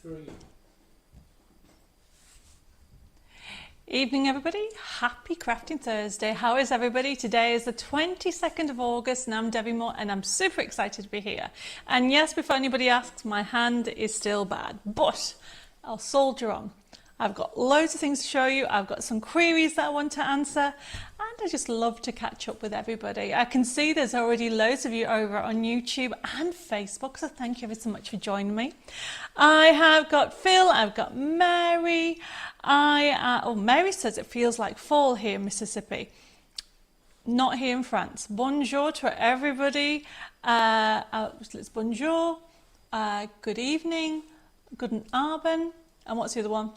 3. Evening everybody, happy Crafting Thursday. How is everybody? Today is the 22nd of August and I'm Debbie Moore and I'm super excited to be here. And yes, before anybody asks, my hand is still bad, but I'll soldier on. I've got loads of things to show you. I've got some queries that I want to answer and I just love to catch up with everybody. I can see there's already loads of you over on YouTube and Facebook, so thank you ever so much for joining me. I have got Phil, I've got Mary. Mary says it feels like fall here in Mississippi. Not here in France. Bonjour to everybody. It's bonjour, good evening, guten Abend, and what's the other one?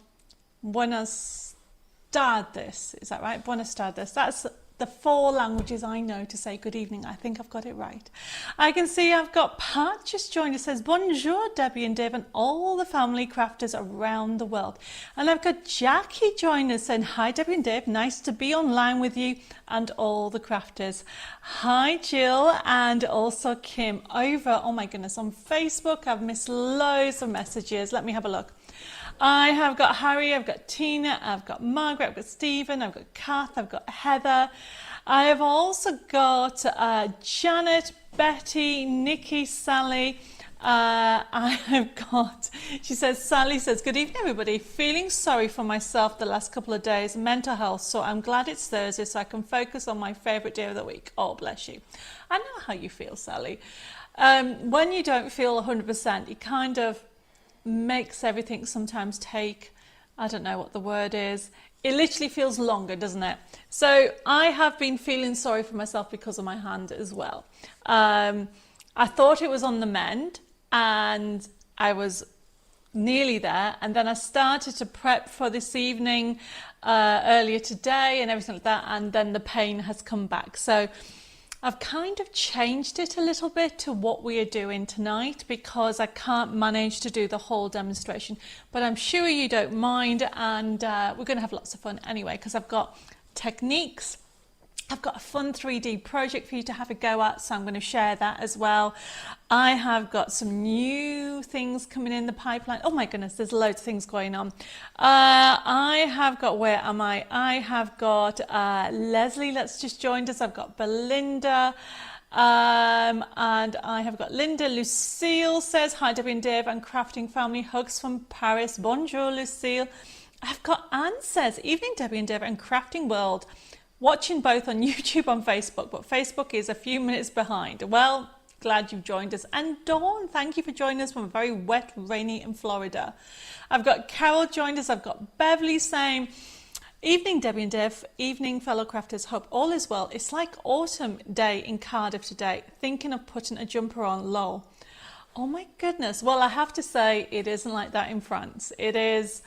Buenas tardes, is that right? Buenas tardes. That's the 4 languages I know to say good evening. I think I've got it right. I can see I've got Pat just joined us, says bonjour Debbie and Dave and all the family crafters around the world. And I've got Jackie joining us saying hi Debbie and Dave, nice to be online with you and all the crafters. Hi Jill and also Kim over, oh my goodness, on Facebook. I've missed loads of messages. Let me have a look. I have got Harry, I've got Tina, I've got Margaret, I've got Stephen, I've got Kath, I've got Heather. I have also got Janet, Betty, Nikki, Sally. I've got, she says, Sally says, good evening everybody. Feeling sorry for myself the last couple of days, mental health, so I'm glad it's Thursday so I can focus on my favourite day of the week. Oh, bless you. I know how you feel, Sally. When you don't feel 100%, it kind of makes everything sometimes take, I don't know what the word is, it literally feels longer, doesn't it? So I have been feeling sorry for myself because of my hand as well. I thought it was on the mend and I was nearly there, and then I started to prep for this evening earlier today and everything like that, and then the pain has come back. So I've kind of changed it a little bit to what we are doing tonight because I can't manage to do the whole demonstration, but I'm sure you don't mind, and we're going to have lots of fun anyway because I've got techniques. I've got a fun 3D project for you to have a go at, so I'm going to share that as well. I have got some new things coming in the pipeline. Oh my goodness, there's loads of things going on. I have got, where am I? I have got Leslie, that's just joined us. I've got Belinda, and I have got Linda. Lucille says, hi Debbie and Dave and Crafting Family, hugs from Paris. Bonjour Lucille. I've got Anne says, evening Debbie and Dave and Crafting World. Watching both on YouTube and Facebook, but Facebook is a few minutes behind. Well, glad you've joined us. And Dawn, thank you for joining us from a very wet, rainy in Florida. I've got Carol joined us. I've got Beverly saying, evening Debbie and Dave, evening fellow crafters, hope all is well. It's like autumn day in Cardiff today. Thinking of putting a jumper on, lol. Oh my goodness. Well, I have to say it isn't like that in France. It is,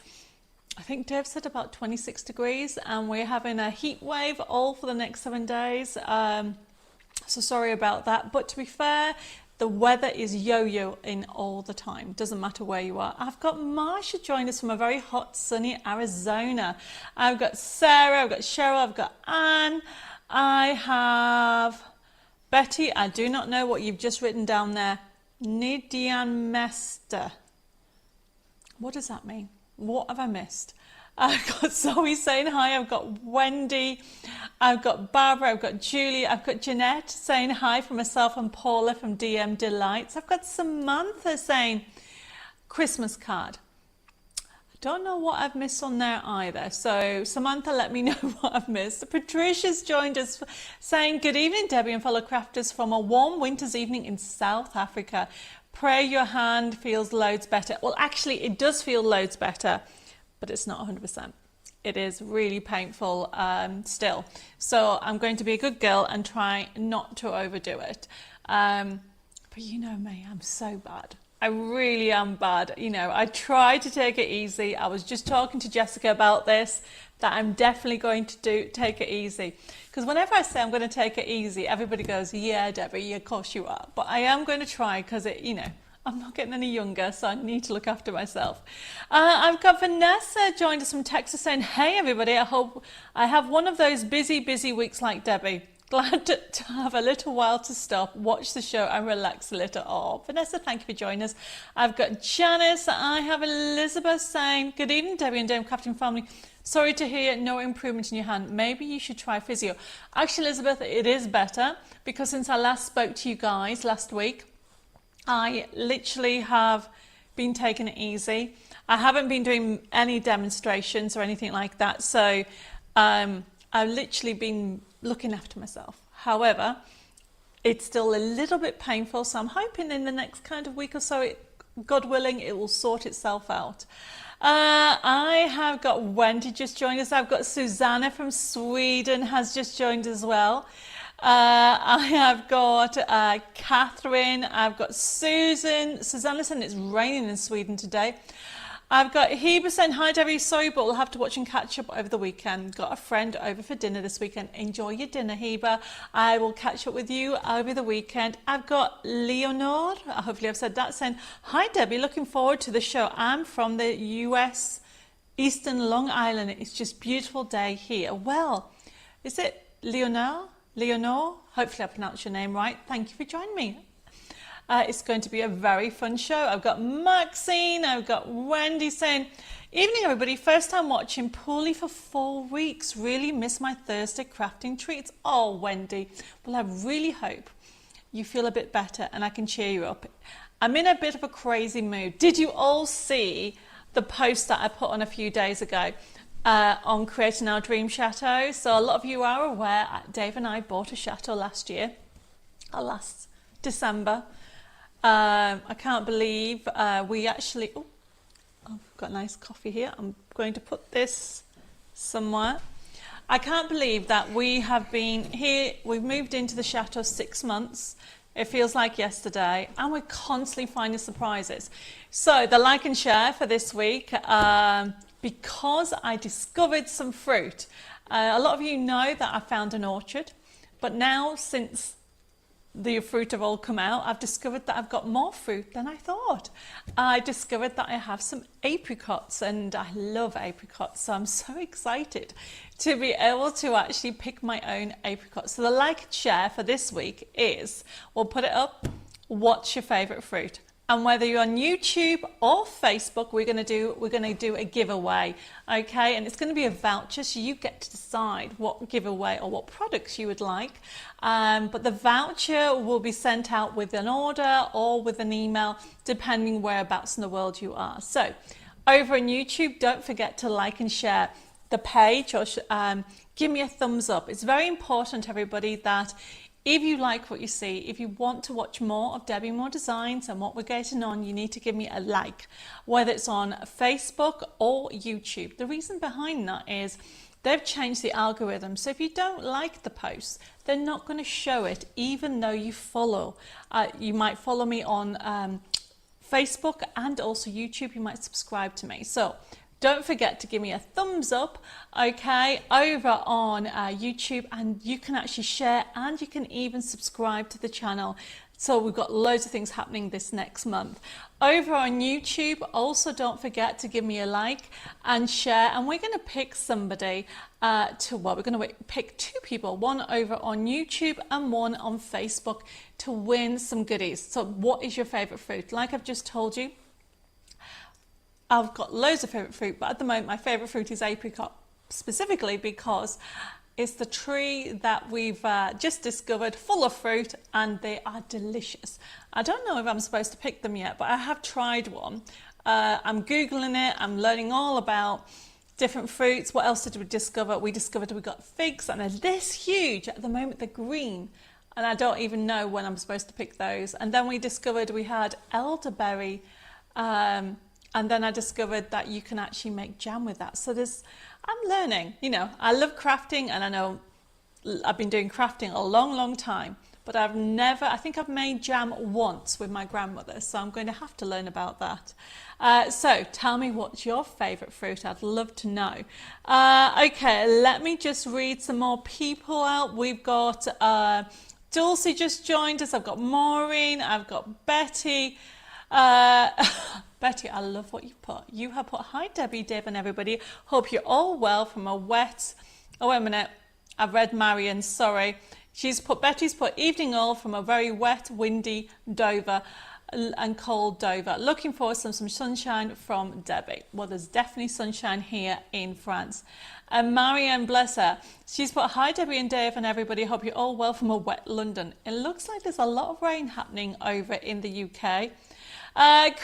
I think Dave said about 26 degrees and we're having a heat wave all for the next 7 days. So sorry about that. But to be fair, the weather is yo-yo-ing all the time. Doesn't matter where you are. I've got Marsha joined us from a very hot, sunny Arizona. I've got Sarah, I've got Cheryl, I've got Anne. I have Betty. I do not know what you've just written down there. Nidian Mester. What does that mean? What have I missed? I've got Zoe saying hi, I've got Wendy, I've got Barbara, I've got Julie, I've got Jeanette saying hi from myself and Paula from DM Delights. I've got Samantha saying Christmas card. I don't know what I've missed on there either. So Samantha, let me know what I've missed. Patricia's joined us saying good evening Debbie and fellow crafters from a warm winter's evening in South Africa. Pray your hand feels loads better. Well, actually, it does feel loads better, but it's not 100%. It is really painful still. So I'm going to be a good girl and try not to overdo it. But you know me, I'm so bad. I really am bad. You know, I try to take it easy. I was just talking to Jessica about this, that I'm definitely going to take it easy. Because whenever I say I'm going to take it easy, everybody goes, yeah, Debbie, yeah, of course you are. But I am going to try because, you know, I'm not getting any younger, so I need to look after myself. I've got Vanessa joined us from Texas saying, hey, everybody, I hope I have one of those busy weeks like Debbie. Glad to have a little while to stop, watch the show and relax a little. Oh, Vanessa, thank you for joining us. I've got Janice. I have Elizabeth saying, good evening, Debbie and Dame Crafting family. Sorry to hear no improvement in your hand. Maybe you should try physio. Actually, Elizabeth, it is better because since I last spoke to you guys last week, I literally have been taking it easy. I haven't been doing any demonstrations or anything like that. So I've literally been looking after myself. However, it's still a little bit painful. So I'm hoping in the next kind of week or so, God willing, it will sort itself out. I have got Wendy just joined us. I've got Susanna from Sweden has just joined as well. I have got Catherine. I've got Susan. Susanna said it's raining in Sweden today. I've got Heba saying, hi Debbie, sorry, but we'll have to watch and catch up over the weekend. Got a friend over for dinner this weekend. Enjoy your dinner, Heba. I will catch up with you over the weekend. I've got Leonore, hopefully I've said that, saying, hi Debbie, looking forward to the show. I'm from the US, Eastern Long Island. It's just beautiful day here. Well, is it Leonore? Leonore? Hopefully I pronounced your name right. Thank you for joining me. It's going to be a very fun show. I've got Maxine, I've got Wendy saying, evening everybody, first time watching, poorly for 4 weeks. Really miss my Thursday crafting treats. Oh, Wendy. Well, I really hope you feel a bit better and I can cheer you up. I'm in a bit of a crazy mood. Did you all see the post that I put on a few days ago on creating our dream chateau? So a lot of you are aware, Dave and I bought a chateau last year, last December. I can't believe we actually, I've got a nice coffee here. I'm going to put this somewhere. I can't believe that we have been here, we've moved into the chateau 6 months. It feels like yesterday, and we're constantly finding surprises. So the like and share for this week, because I discovered some fruit. A lot of you know that I found an orchard, but now since the fruit have all come out, I've discovered that I've got more fruit than I thought. I discovered that I have some apricots, and I love apricots, so I'm so excited to be able to actually pick my own apricots. So the like and share for this week is, we'll put it up, what's your favorite fruit? And whether you're on YouTube or Facebook, we're going to do a giveaway, okay? And it's going to be a voucher, so you get to decide what giveaway or what products you would like. But the voucher will be sent out with an order or with an email, depending whereabouts in the world you are. So over on YouTube, don't forget to like and share the page, or give me a thumbs up. It's very important, everybody, that if you like what you see, if you want to watch more of Debbie Moore Designs and what we're getting on, you need to give me a like, whether it's on Facebook or YouTube. The reason behind that is they've changed the algorithm. So if you don't like the post, they're not going to show it, even though you follow. You might follow me on Facebook and also YouTube. You might subscribe to me. So don't forget to give me a thumbs up, okay, over on YouTube, and you can actually share and you can even subscribe to the channel. So we've got loads of things happening this next month. Over on YouTube, also don't forget to give me a like and share, and we're going to pick somebody we're going to pick 2 people, one over on YouTube and one on Facebook, to win some goodies. So what is your favorite fruit? Like I've just told you, I've got loads of favourite fruit, but at the moment my favourite fruit is apricot, specifically because it's the tree that we've just discovered, full of fruit, and they are delicious. I don't know if I'm supposed to pick them yet, but I have tried one. I'm Googling it, I'm learning all about different fruits. What else did we discover? We discovered we got figs, and they're this huge. At the moment they're green, and I don't even know when I'm supposed to pick those. And then we discovered we had elderberry, and then I discovered that you can actually make jam with that. So I'm learning, you know, I love crafting, and I know I've been doing crafting a long time, but I think I've made jam once with my grandmother, so I'm going to have to learn about that. So tell me, what's your favorite fruit? I'd love to know. Okay, let me just read some more people out. We've got Dulcie just joined us. I've got Maureen, I've got Betty. Betty, I love what you put. You have put, hi Debbie, Deb and everybody. Hope you're all well from a wet, oh wait a minute, I've read Marion, sorry. Betty's put evening all from a very wet, windy Dover and cold Dover. Looking forward to some sunshine from Debbie. Well, there's definitely sunshine here in France. And Marianne, bless her, she's put, hi Debbie and Dave and everybody, hope you're all well from a wet London. It looks like there's a lot of rain happening over in the UK.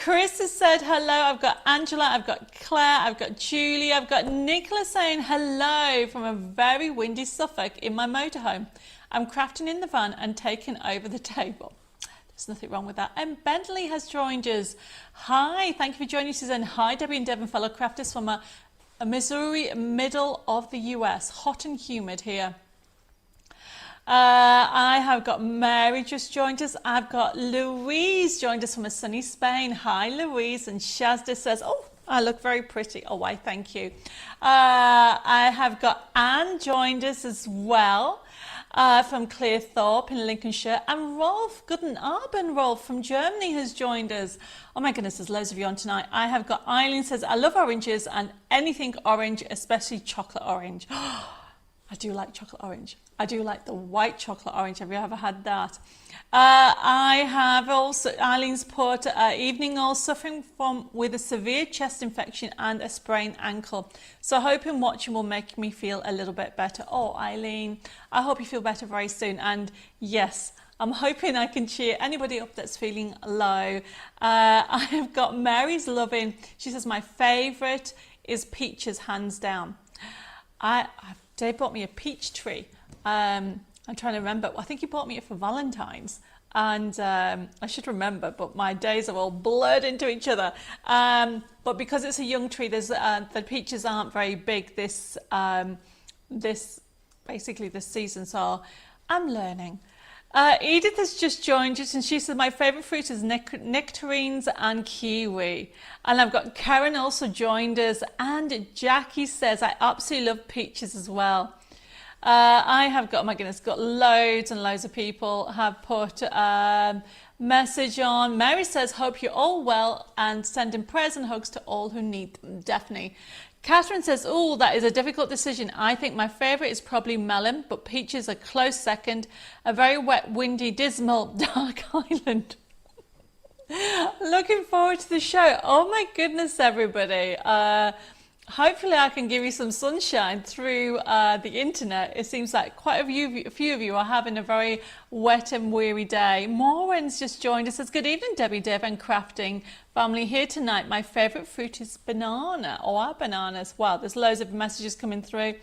Chris has said hello. I've got Angela, I've got Claire, I've got Julie, I've got Nicola saying hello from a very windy Suffolk in my motorhome. I'm crafting in the van and taking over the table. There's nothing wrong with that. And Bentley has joined us. Hi, thank you for joining us. And hi, Debbie and Devon, fellow crafters from a Missouri, middle of the US. Hot and humid here. I have got Mary just joined us. I've got Louise joined us from a sunny Spain. Hi, Louise. And Shazda says, oh, I look very pretty. Oh, why, thank you. I have got Anne joined us as well. From Clearthorpe in Lincolnshire, and Rolf Goodenabend, Rolf from Germany has joined us. Oh my goodness, there's loads of you on tonight. I have got Eileen says, I love oranges and anything orange, especially chocolate orange. I do like chocolate orange. I do like the white chocolate orange. Have you ever had that? I have also, Eileen's put, evening all suffering with a severe chest infection and a sprained ankle. So hoping watching will make me feel a little bit better. Oh, Eileen, I hope you feel better very soon. And yes, I'm hoping I can cheer anybody up that's feeling low. I have got Mary's loving. She says, my favourite is peaches, hands down. Dave bought me a peach tree. I'm trying to remember. I think he bought me it for Valentine's. And I should remember, but my days are all blurred into each other. But because it's a young tree, the peaches aren't very big this season. So I'm learning. Edith has just joined us and she said, my favourite fruit is nectarines and kiwi. And I've got Karen also joined us, and Jackie says, I absolutely love peaches as well. I have got, oh my goodness, got loads and loads of people have put message on. Mary says, hope you're all well and sending prayers and hugs to all who need them. Definitely. Catherine says, oh, that is a difficult decision. I think my favourite is probably melon, but peaches are close second. A very wet, windy, dismal, dark island. Looking forward to the show. Oh my goodness, everybody. Hopefully I can give you some sunshine through the internet. It seems like quite a few of you are having a very wet and weary day. Maureen's just joined us. Says, good evening, Debbie, Dev and crafting family here tonight. My favourite fruit is banana, or our bananas. Wow, there's loads of messages coming through.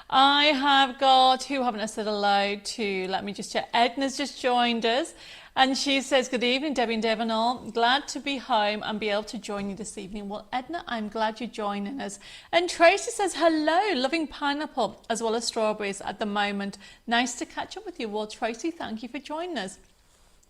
I have got, who haven't I said hello to? Let me just check. Edna's just joined us. And she says, good evening, Debbie and Dev and all. Glad to be home and be able to join you this evening. Well, Edna, I'm glad you're joining us. And Tracy says, hello, loving pineapple as well as strawberries at the moment. Nice to catch up with you. Well, Tracy, thank you for joining us.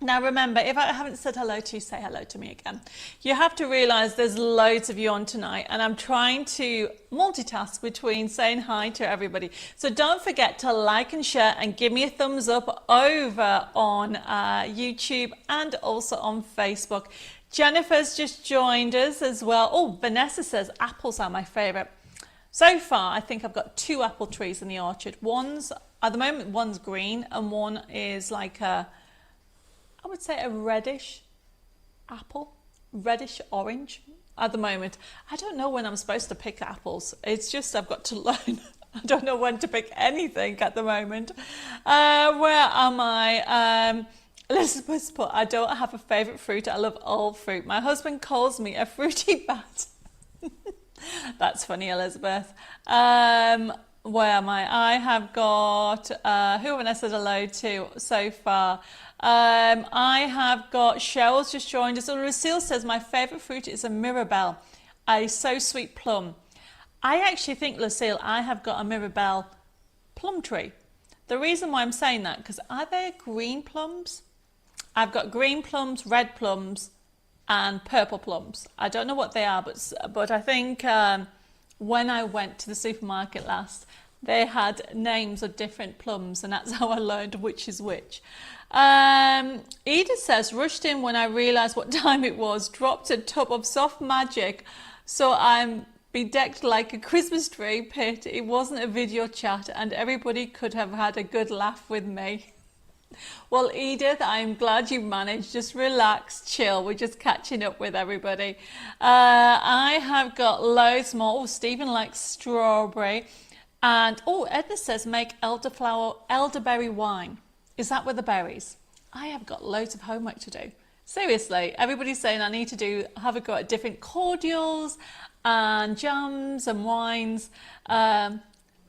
Now, remember, if I haven't said hello to you, say hello to me again. You have to realise there's loads of you on tonight, and I'm trying to multitask between saying hi to everybody. So don't forget to like and share and give me a thumbs up over on YouTube and also on Facebook. Jennifer's just joined us as well. Oh, Vanessa says apples are my favourite. So far, I think I've got 2 apple trees in the orchard. At the moment, one's green and one is like I would say a reddish apple, reddish orange at the moment. I don't know when I'm supposed to pick apples. It's just I've got to learn. I don't know when to pick anything at the moment. Where am I? Elizabeth's put, I don't have a favourite fruit. I love all fruit. My husband calls me a fruity bat. That's funny, Elizabeth. Where am I? I have got, who haven't I said hello to so far? I have got Cheryl's just joined us. And Lucille says, my favourite fruit is a Mirabelle, a so sweet plum. I actually think, Lucille, I have got a Mirabelle plum tree. The reason why I'm saying that, because are there green plums? I've got green plums, red plums, and purple plums. I don't know what they are, but I think when I went to the supermarket last, they had names of different plums, and that's how I learned which is which. Edith says, rushed in when I realised what time it was, dropped a tub of soft magic, so I'm bedecked like a Christmas tree pit. It wasn't a video chat, and everybody could have had a good laugh with me. Well, Edith, I'm glad you managed. Just relax, chill. We're just catching up with everybody. I have got loads more. Oh, Stephen likes strawberry. And, oh, Edna says make elderberry wine. Is that with the berries? I have got loads of homework to do. Seriously, everybody's saying I need to have a go at different cordials and jams and wines. And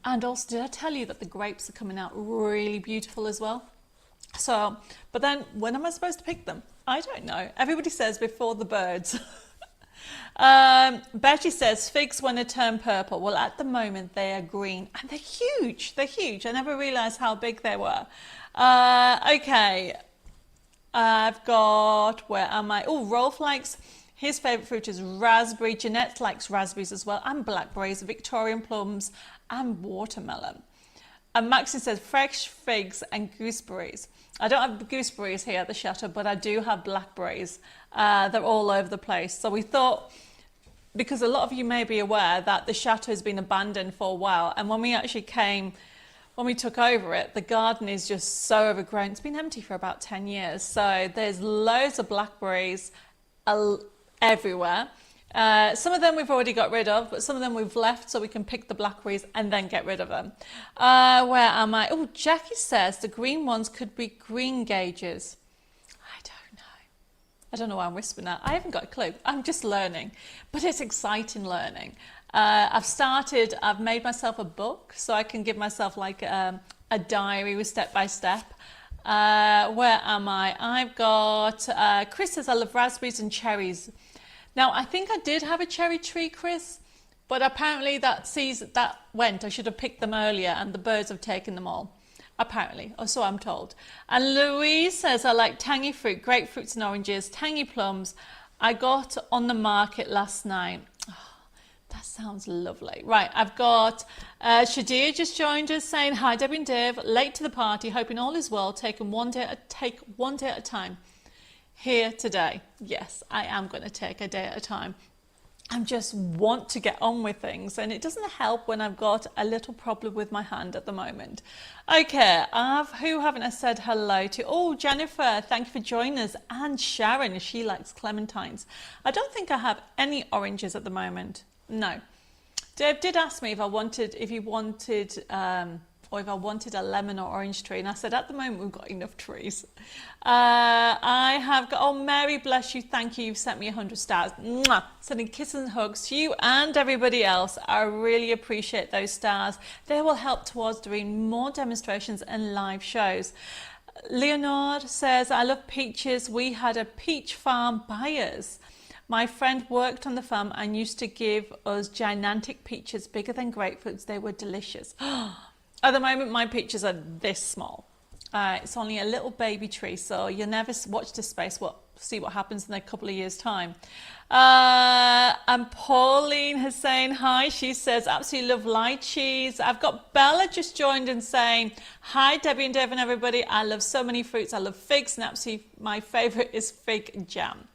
also, did I tell you that the grapes are coming out really beautiful as well? So, but then when am I supposed to pick them? I don't know. Everybody says before the birds. Betty says figs when they turn purple. Well, at the moment they are green and they're huge. They're huge. I never realised how big they were. Okay. I've got, where am I? Oh, Rolf likes, his favourite fruit is raspberry. Jeanette likes raspberries as well, and blackberries, Victorian plums, and watermelon. And Maxine says fresh figs and gooseberries. I don't have gooseberries here at the chateau, but I do have blackberries. They're all over the place. So we thought, because a lot of you may be aware that the chateau has been abandoned for a while, and when we actually came, when we took over it, the garden is just so overgrown. It's been empty for about 10 years. So there's loads of blackberries everywhere. Some of them we've already got rid of, but some of them we've left so we can pick the blackberries and then get rid of them. Where am I? Oh, Jackie says the green ones could be green gauges. I don't know why I'm whispering that. I haven't got a clue. I'm just learning, but it's exciting learning. I've made myself a book so I can give myself like a diary with step by step. Where am I? I've got, Chris says I love raspberries and cherries. Now, I think I did have a cherry tree, Chris, but apparently that went. I should have picked them earlier and the birds have taken them all. Apparently, or so I'm told. And Louise says, I like tangy fruit, grapefruits and oranges, tangy plums. I got on the market last night. Oh, that sounds lovely. Right, I've got Shadia just joined us saying, hi, Debbie and Dave, late to the party, hoping all is well, take one day at a time. Here today. Yes, I am going to take a day at a time. I just want to get on with things, and it doesn't help when I've got a little problem with my hand at the moment. Okay, who haven't I said hello to? Oh, Jennifer, thank you for joining us. And Sharon, she likes clementines. I don't think I have any oranges at the moment. No. Dave did ask me if I wanted a lemon or orange tree, and I said at the moment we've got enough trees. I have got, oh Mary, bless you, thank you, you've sent me 100 stars. Mwah! Sending kisses and hugs to you and everybody else. I really appreciate those stars. They will help towards doing more demonstrations and live shows. Leonard says, I love peaches. We had a peach farm buyers. My friend worked on the farm and used to give us gigantic peaches bigger than grapefruits. They were delicious. At the moment, my peaches are this small. It's only a little baby tree, so you'll never watch this space. See what happens in a couple of years' time. And Pauline is saying hi. She says, absolutely love lychees. I've got Bella just joined and saying, hi, Debbie and Dave and everybody. I love so many fruits. I love figs, and absolutely my favourite is fig jam.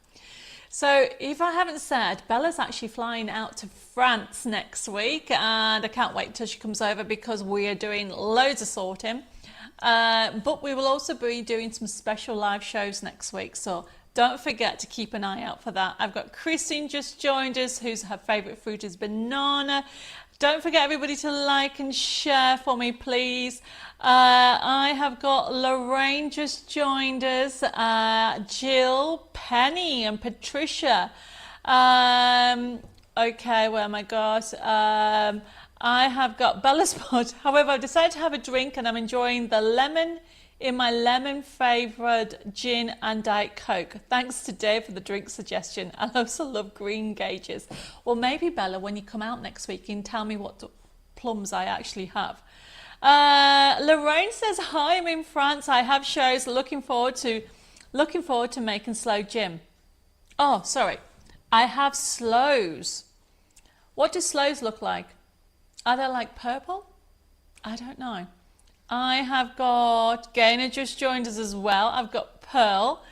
So if I haven't said, Bella's actually flying out to France next week, and I can't wait till she comes over because we are doing loads of sorting. But we will also be doing some special live shows next week, so don't forget to keep an eye out for that. I've got Christine just joined us, whose her favourite fruit is banana. Don't forget everybody to like and share for me, please. I have got Lorraine just joined us, Jill, Penny and Patricia. Okay, where am I got? I have got Bella's Pod. However, I've decided to have a drink and I'm enjoying the lemon in my lemon flavoured gin and Diet Coke. Thanks to Dave for the drink suggestion. I also love green gauges. Well, maybe Bella, when you come out next week, you can tell me what plums I actually have. Lorraine says, hi, I'm in France. I have shows. Looking forward to making slow gym. Oh, sorry. I have slows. What do slows look like? Are they like purple? I don't know. I have got Gaynor just joined us as well. I've got Pearl.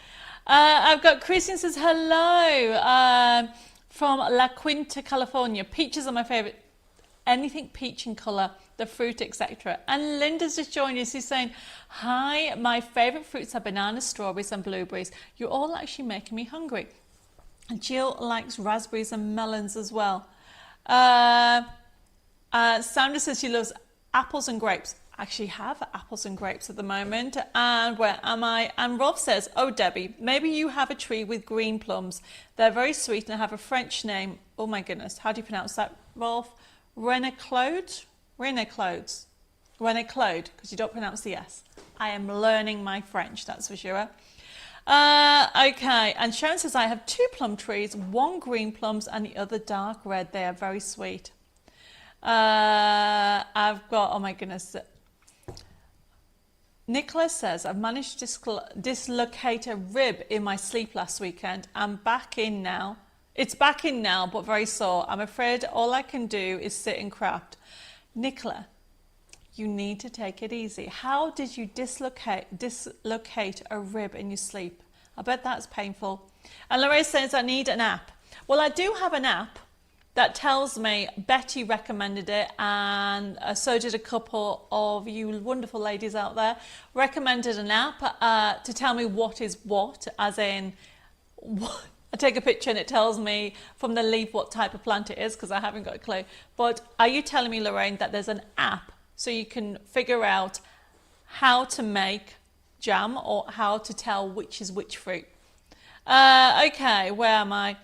I've got Christian says hello from La Quinta, California. Peaches are my favourite. anything peach in colour, the fruit, etc. And Linda's just joined us. She's saying, hi, my favourite fruits are bananas, strawberries and blueberries. You're all actually making me hungry. And Jill likes raspberries and melons as well. Sandra says she loves apples and grapes. I actually have apples and grapes at the moment. And where am I? And Rolf says, oh, Debbie, maybe you have a tree with green plums. They're very sweet and have a French name. Oh my goodness, how do you pronounce that, Rolf? Renée-Claude, because you don't pronounce the S. I am learning my French, that's for sure. Okay, and Sharon says, I have 2 plum trees, 1 green plums and the other dark red. They are very sweet. I've got, oh my goodness. Nicholas says, I've managed to dislocate a rib in my sleep last weekend. I'm back in now. It's back in now, but very sore. I'm afraid all I can do is sit and craft. Nicola, you need to take it easy. How did you dislocate a rib in your sleep? I bet that's painful. And Lorraine says, I need an app. Well, I do have an app that tells me, Betty recommended it, and so did a couple of you wonderful ladies out there, recommended an app to tell me what is what, as in, I take a picture and it tells me from the leaf what type of plant it is, because I haven't got a clue. But are you telling me, Lorraine, that there's an app so you can figure out how to make jam or how to tell which is which fruit? Okay, where am I?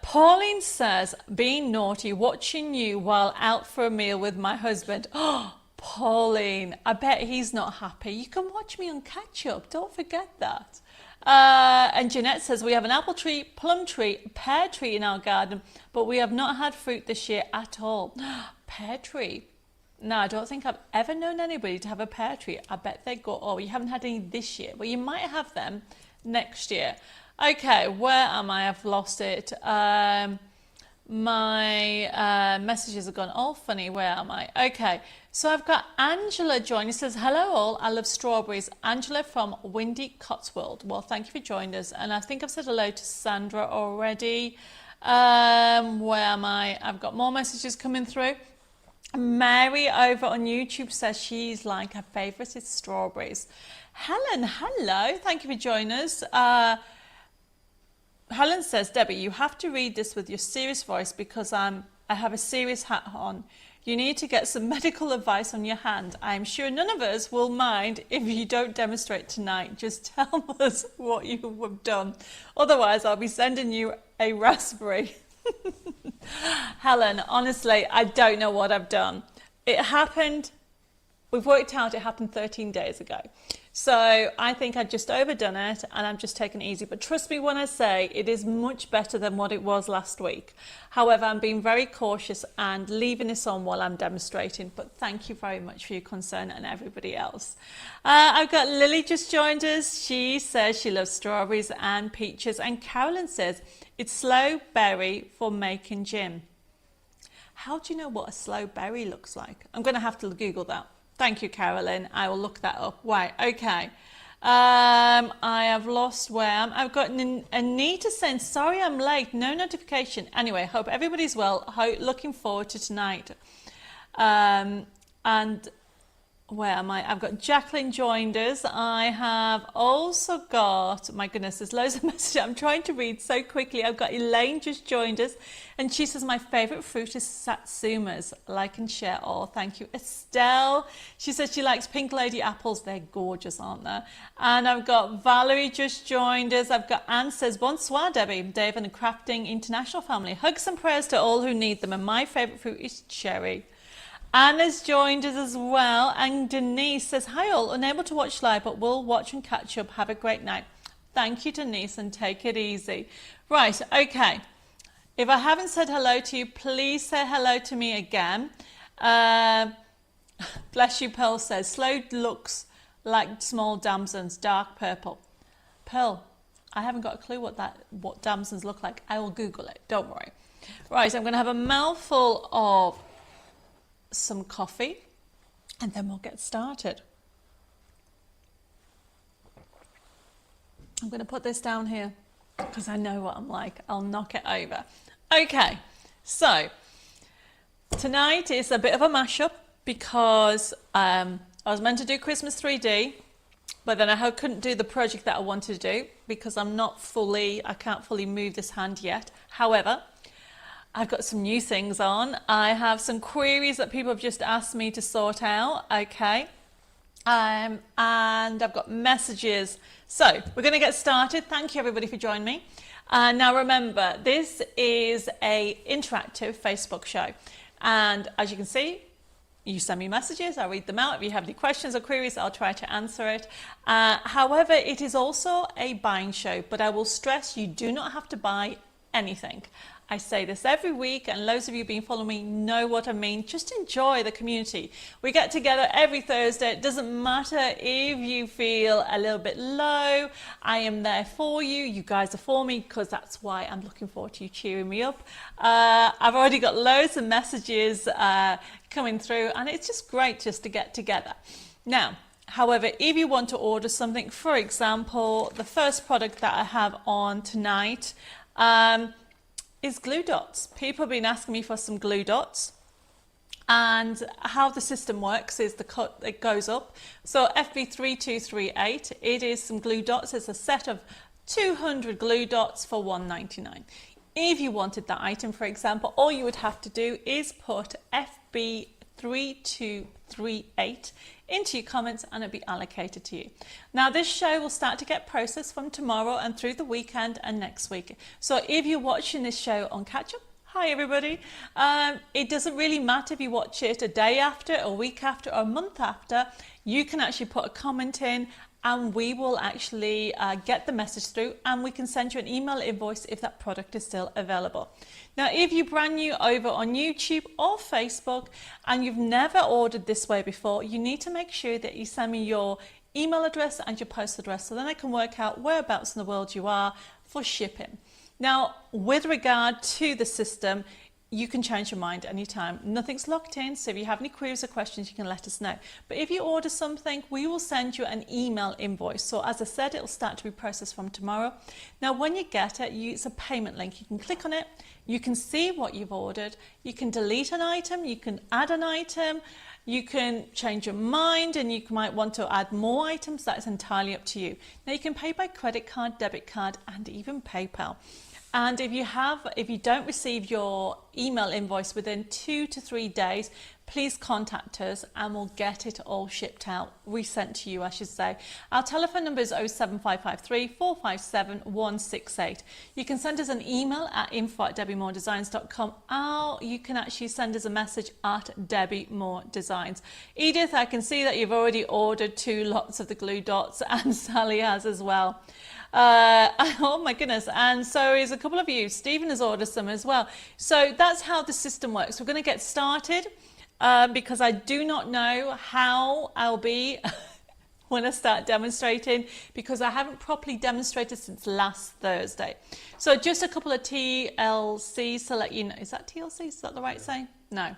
Pauline says, being naughty, watching you while out for a meal with my husband. Oh, Pauline, I bet he's not happy. You can watch me on catch up. Don't forget that. And Jeanette says, we have an apple tree, plum tree, pear tree in our garden, but we have not had fruit this year at all. Pear tree. No, I don't think I've ever known anybody to have a pear tree. I bet they go, oh, you haven't had any this year, but you might have them next year. Okay, where am I? I've lost it. My messages have gone all funny. Where am I? Okay, so I've got Angela joining. It says, hello all, I love strawberries. Angela from Windy Cotswold. Well, thank you for joining us. And I think I've said hello to Sandra already. Where am I? I've got more messages coming through. Mary over on YouTube says she's like, her favourite is strawberries. Helen, hello. Thank you for joining us. Helen says, Debbie, you have to read this with your serious voice because I have a serious hat on. You need to get some medical advice on your hand. I am sure none of us will mind if you don't demonstrate tonight. Just tell us what you have done. Otherwise, I'll be sending you a raspberry. Helen, honestly, I don't know what I've done. It happened, we've worked out it happened 13 days ago. So I think I've just overdone it and I'm just taking it easy. But trust me when I say it is much better than what it was last week. However, I'm being very cautious and leaving this on while I'm demonstrating. But thank you very much for your concern and everybody else. I've got Lily just joined us. She says she loves strawberries and peaches. And Carolyn says it's slow berry for making gin. How do you know what a slow berry looks like? I'm going to have to Google that. Thank you, Carolyn. I will look that up. Right, okay. I have lost where I've got Anita saying, sorry I'm late, no notification. Anyway, hope everybody's well. Looking forward to tonight. And where am I? I've got Jacqueline joined us. I have also got, my goodness, there's loads of messages. I'm trying to read so quickly. I've got Elaine just joined us. And she says, my favourite fruit is satsumas. Like and share all. Thank you. Estelle, she says she likes Pink Lady apples. They're gorgeous, aren't they? And I've got Valerie just joined us. I've got Anne says, bonsoir, Debbie, Dave and the Crafting International family. Hugs and prayers to all who need them. And my favourite fruit is cherry. Anna's joined us as well, and Denise says, hi all, unable to watch live, but we'll watch and catch up. Have a great night. Thank you, Denise, and take it easy. Right, okay. If I haven't said hello to you, please say hello to me again. Bless you, Pearl says, slow looks like small damsons, dark purple. Pearl, I haven't got a clue what damsons look like. I will Google it, don't worry. Right, I'm going to have a mouthful of some coffee and then we'll get started. I'm going to put this down here because I know what I'm like. I'll knock it over. Okay, so Tonight is a bit of a mashup because I was meant to do Christmas 3D, but then I couldn't do the project that I wanted to do because I can't fully move this hand yet. However, I've got some new things on. I have some queries that people have just asked me to sort out, okay? And I've got messages. So we're going to get started. Thank you everybody for joining me. Now remember, this is an interactive Facebook show. And as you can see, you send me messages, I'll read them out. If you have any questions or queries, I'll try to answer it. However, it is also a buying show, but I will stress you do not have to buy anything. I say this every week, and loads of you been following me know what I mean. Just enjoy the community. We get together every Thursday. It doesn't matter if you feel a little bit low. I am there for you. You guys are for me, because that's why I'm looking forward to you cheering me up. I've already got loads of messages coming through, and it's just great just to get together. Now, however, if you want to order something, for example, the first product that I have on tonight is glue dots. People have been asking me for some glue dots, and how the system works is it goes up. So FB3238, it is some glue dots. It's a set of 200 glue dots for $1.99. If you wanted that item, for example, all you would have to do is put FB3238 into your comments and it'll be allocated to you. Now this show will start to get processed from tomorrow and through the weekend and next week. So if you're watching this show on catch up, hi everybody, it doesn't really matter if you watch it a day after, a week after, or a month after. You can actually put a comment in and we will actually get the message through, and we can send you an email invoice if that product is still available. Now, if you're brand new over on YouTube or Facebook and you've never ordered this way before, you need to make sure that you send me your email address and your post address, so then I can work out whereabouts in the world you are for shipping. Now, with regard to the system, you can change your mind anytime. Nothing's locked in, so if you have any queries or questions, you can let us know. But if you order something, we will send you an email invoice. So as I said, it'll start to be processed from tomorrow. Now, when you get it, it's a payment link. You can click on it, you can see what you've ordered, you can delete an item, you can add an item, you can change your mind, and you might want to add more items. That's entirely up to you. Now, you can pay by credit card, debit card, and even PayPal. And if you don't receive your email invoice within 2 to 3 days, please contact us and we'll get it all shipped out, resent to you, I should say. Our telephone number is 07553 457 168. You can send us an email at info@debbimoredesigns.com, or you can actually send us a message at Debbie More Designs. Edith, I can see that you've already ordered 2 lots of the glue dots, and Sally has as well. Oh my goodness, and so is a couple of you. Stephen has ordered some as well. So that's how the system works. We're going to get started because I do not know how I'll be when I start demonstrating, because I haven't properly demonstrated since last Thursday. So just a couple of TLCs to let you know. Is that TLC? Is that the right saying? No.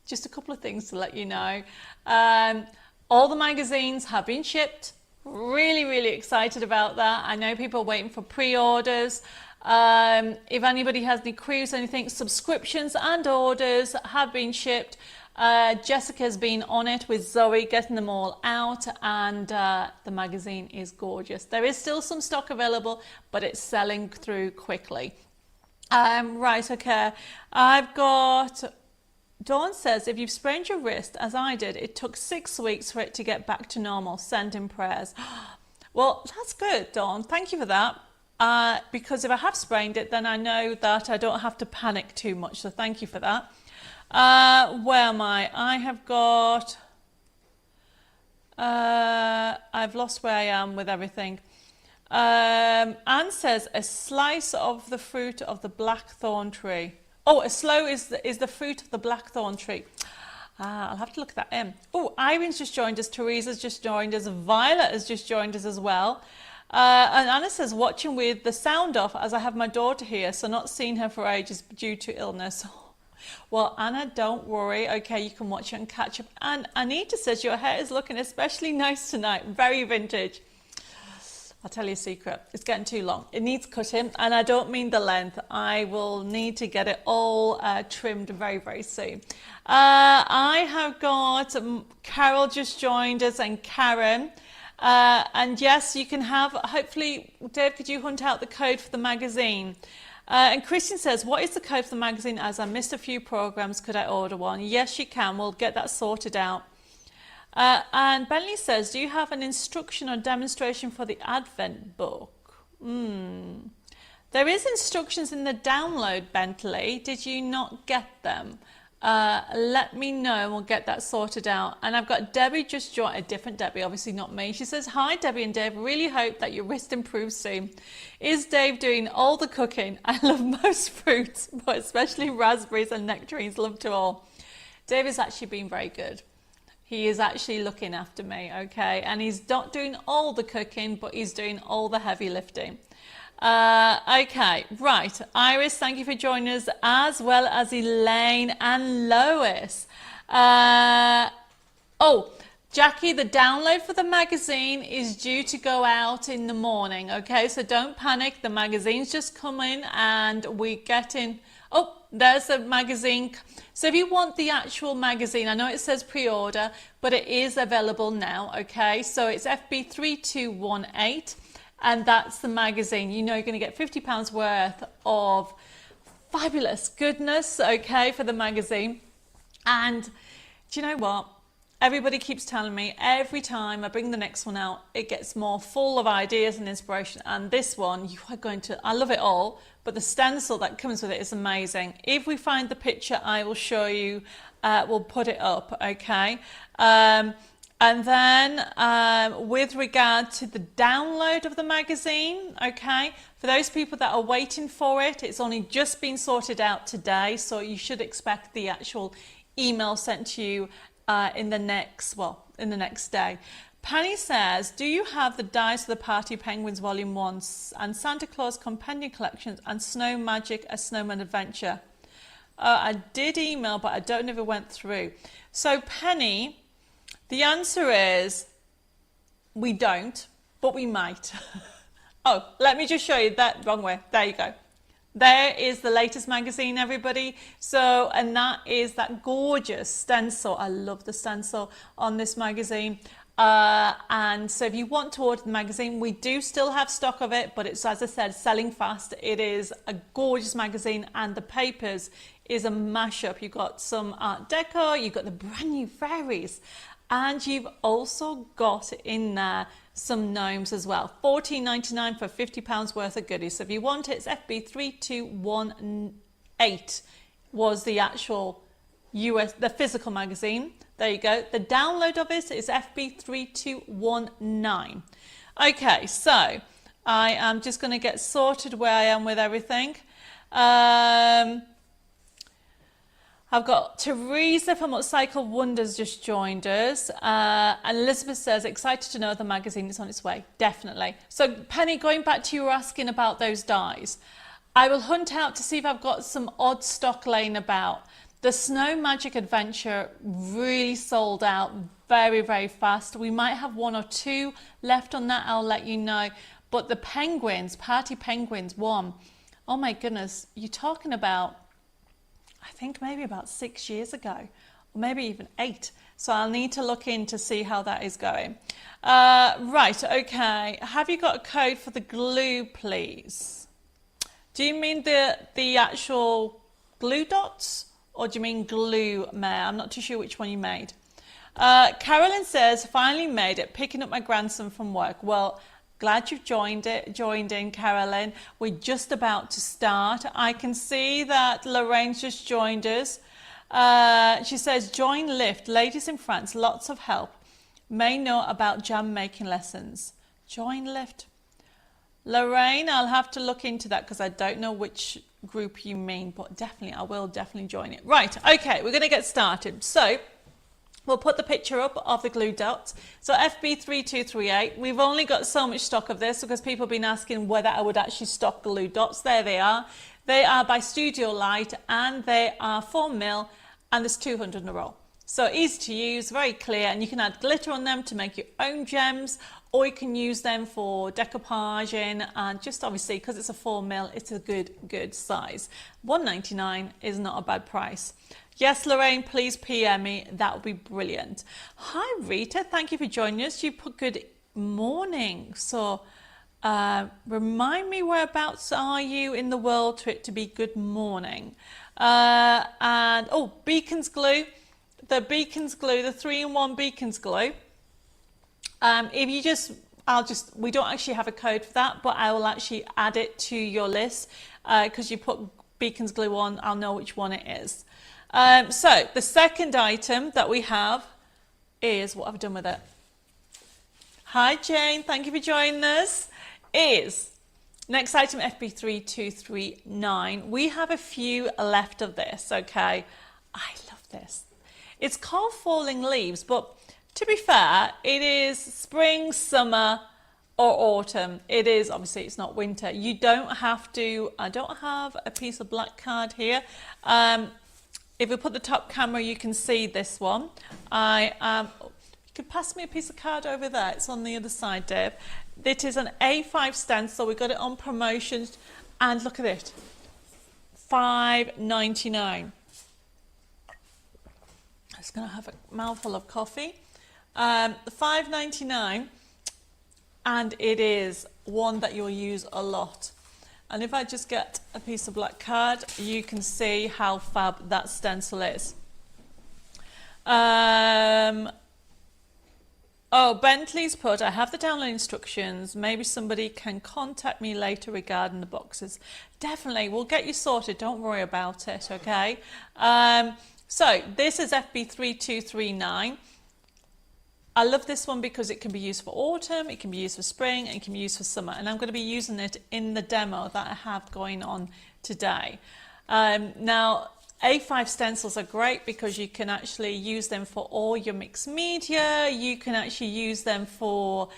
Just a couple of things to let you know. All the magazines have been shipped. Really excited about that. I know people are waiting for pre-orders. If anybody has any queries or anything, subscriptions and orders have been shipped. Jessica's been on it with Zoe, getting them all out, and the magazine is gorgeous. There is still some stock available, but it's selling through quickly. Right, okay. I've got... Dawn says, if you've sprained your wrist, as I did, it took 6 weeks for it to get back to normal. Send in prayers. Well, that's good, Dawn. Thank you for that. Because if I have sprained it, then I know that I don't have to panic too much. So thank you for that. Where am I? I have got... I've lost where I am with everything. Anne says, a slice of the fruit of the blackthorn tree. Oh, a sloe is the fruit of the blackthorn tree. I'll have to look that in. Oh, Irene's just joined us. Teresa's just joined us. Violet has just joined us as well. And Anna says, watching with the sound off as I have my daughter here, so not seen her for ages due to illness. Well, Anna, don't worry. Okay, you can watch it and catch up. And Anita says, your hair is looking especially nice tonight. Very vintage. I'll tell you a secret, it's getting too long. It needs cutting, and I don't mean the length. I will need to get it all trimmed very, very soon. I have got Carol just joined us, and Karen. And yes, you can have, hopefully, Dave, could you hunt out the code for the magazine? And Christian says, what is the code for the magazine? As I missed a few programs, could I order one? Yes, you can. We'll get that sorted out. And Bentley says, do you have an instruction or demonstration for the Advent book? There is instructions in the download, Bentley. Did you not get them? Let me know and we'll get that sorted out. And I've got Debbie just joined, a different Debbie, obviously not me. She says, hi Debbie and Dave, really hope that your wrist improves soon. Is Dave doing all the cooking? I love most fruits, but especially raspberries and nectarines, love to all. Dave has actually been very good. He is actually looking after me, okay? And he's not doing all the cooking, but he's doing all the heavy lifting. Okay, right. Iris, thank you for joining us, as well as Elaine and Lois. Oh, Jackie, the download for the magazine is due to go out in the morning, okay? So don't panic. The magazine's just coming and we get in. Oh, there's the magazine. So if you want the actual magazine, I know it says pre-order, but it is available now, okay? So it's FB3218. And that's the magazine. You know you're going to get £50 worth of fabulous goodness, okay, for the magazine. And do you know what? Everybody keeps telling me every time I bring the next one out, it gets more full of ideas and inspiration. And this one, you are going to, I love it all, but the stencil that comes with it is amazing. If we find the picture, I will show you, we'll put it up, okay? And then with regard to the download of the magazine, okay, for those people that are waiting for it, it's only just been sorted out today, so you should expect the actual email sent to you in the next day. Penny says, do you have the dies for the Party Penguins Volume 1 and Santa Claus Compendium Collections and Snow Magic, A Snowman Adventure? I did email, but I don't know if it went through. So Penny, the answer is we don't, but we might. Oh, let me just show you that wrong way. There you go. There is the latest magazine, everybody. So, and that is that gorgeous stencil. I love the stencil on this magazine. And so if you want to order the magazine, we do still have stock of it, but it's, as I said, selling fast. It is a gorgeous magazine, and the papers is a mashup. You've got some Art Deco, you've got the brand new fairies, and you've also got in there some gnomes as well. $14.99 for £50 worth of goodies. So if you want it, it's FB3218 was the actual the physical magazine. There you go. The download of it is FB3219. Okay, so I am just going to get sorted where I am with everything. I've got Teresa from Upcycle Wonders just joined us. And Elizabeth says, excited to know the magazine is on its way. Definitely. So Penny, going back to you asking about those dies, I will hunt out to see if I've got some odd stock laying about. The Snow Magic Adventure really sold out very, very fast. We might have one or two left on that, I'll let you know. But the Penguins, Party Penguins one, oh my goodness, you're talking about, I think maybe about 6 years ago, or maybe even 8. So I'll need to look in to see how that is going. Right, okay. Have you got a code for the glue, please? Do you mean the actual glue dots? Or do you mean glue, Mare? I'm not too sure which one you made. Carolyn says, finally made it, picking up my grandson from work. Well, glad you've joined in, Carolyn. We're just about to start. I can see that Lorraine's just joined us. She says, join Lift, ladies in France, lots of help. May know about jam making lessons. Join Lift. Lorraine, I'll have to look into that because I don't know which group you mean, but definitely, I will definitely join it. Right, okay, we're going to get started. So, we'll put the picture up of the glue dots. So FB3238, we've only got so much stock of this because people have been asking whether I would actually stock glue dots. There they are. They are by Studio Light and they are 4mm and there's 200 in a roll. So easy to use, very clear, and you can add glitter on them to make your own gems, or you can use them for decoupaging, and just obviously because it's a 4mm, it's a good size. $1.99 is not a bad price. Yes, Lorraine, please PM me. That would be brilliant. Hi, Rita. Thank you for joining us. You put good morning. So remind me, whereabouts are you in the world for it to be good morning? And oh, Beacons Glue. The Beacons Glue, the 3-in-1 Beacons Glue. If you just, we don't actually have a code for that, but I will actually add it to your list because you put Beacons Glue on, I'll know which one it is. So the second item that we have is, what have I done with it? Hi Jane, thank you for joining us. Is next item FB3239. We have a few left of this, okay? I love this. It's called Falling Leaves, but to be fair, it is spring, summer, or autumn. It is, obviously, it's not winter. You don't have to, I don't have a piece of black card here. If we put the top camera, you can see this one. You can pass me a piece of card over there. It's on the other side, Deb. It is an A5 stencil. We got it on promotions, and look at it, $5.99. I'm just going to have a mouthful of coffee. $5.99, and it is one that you'll use a lot. And if I just get a piece of black card, you can see how fab that stencil is. Oh, Bentley's put, I have the download instructions. Maybe somebody can contact me later regarding the boxes. Definitely, we'll get you sorted. Don't worry about it, okay? So this is FB3239. I love this one because it can be used for autumn, it can be used for spring, and it can be used for summer. And I'm going to be using it in the demo that I have going on today. Now, A5 stencils are great because you can actually use them for all your mixed media. You can actually use them for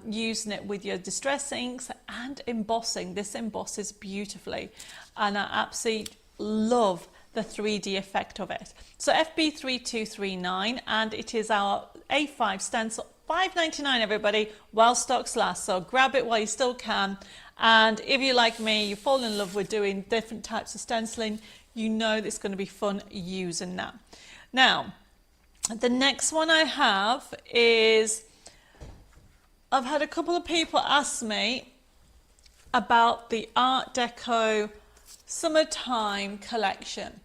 using it with your distress inks and embossing. This embosses beautifully, and I absolutely love the 3D effect of it. So FB3239, and it is our A5 stencil, $5.99 everybody, while stocks last. So grab it while you still can. And if you're like me, you fall in love with doing different types of stenciling, you know it's going to be fun using that. Now, the next one I have is, I've had a couple of people ask me about the Art Deco Summertime collection.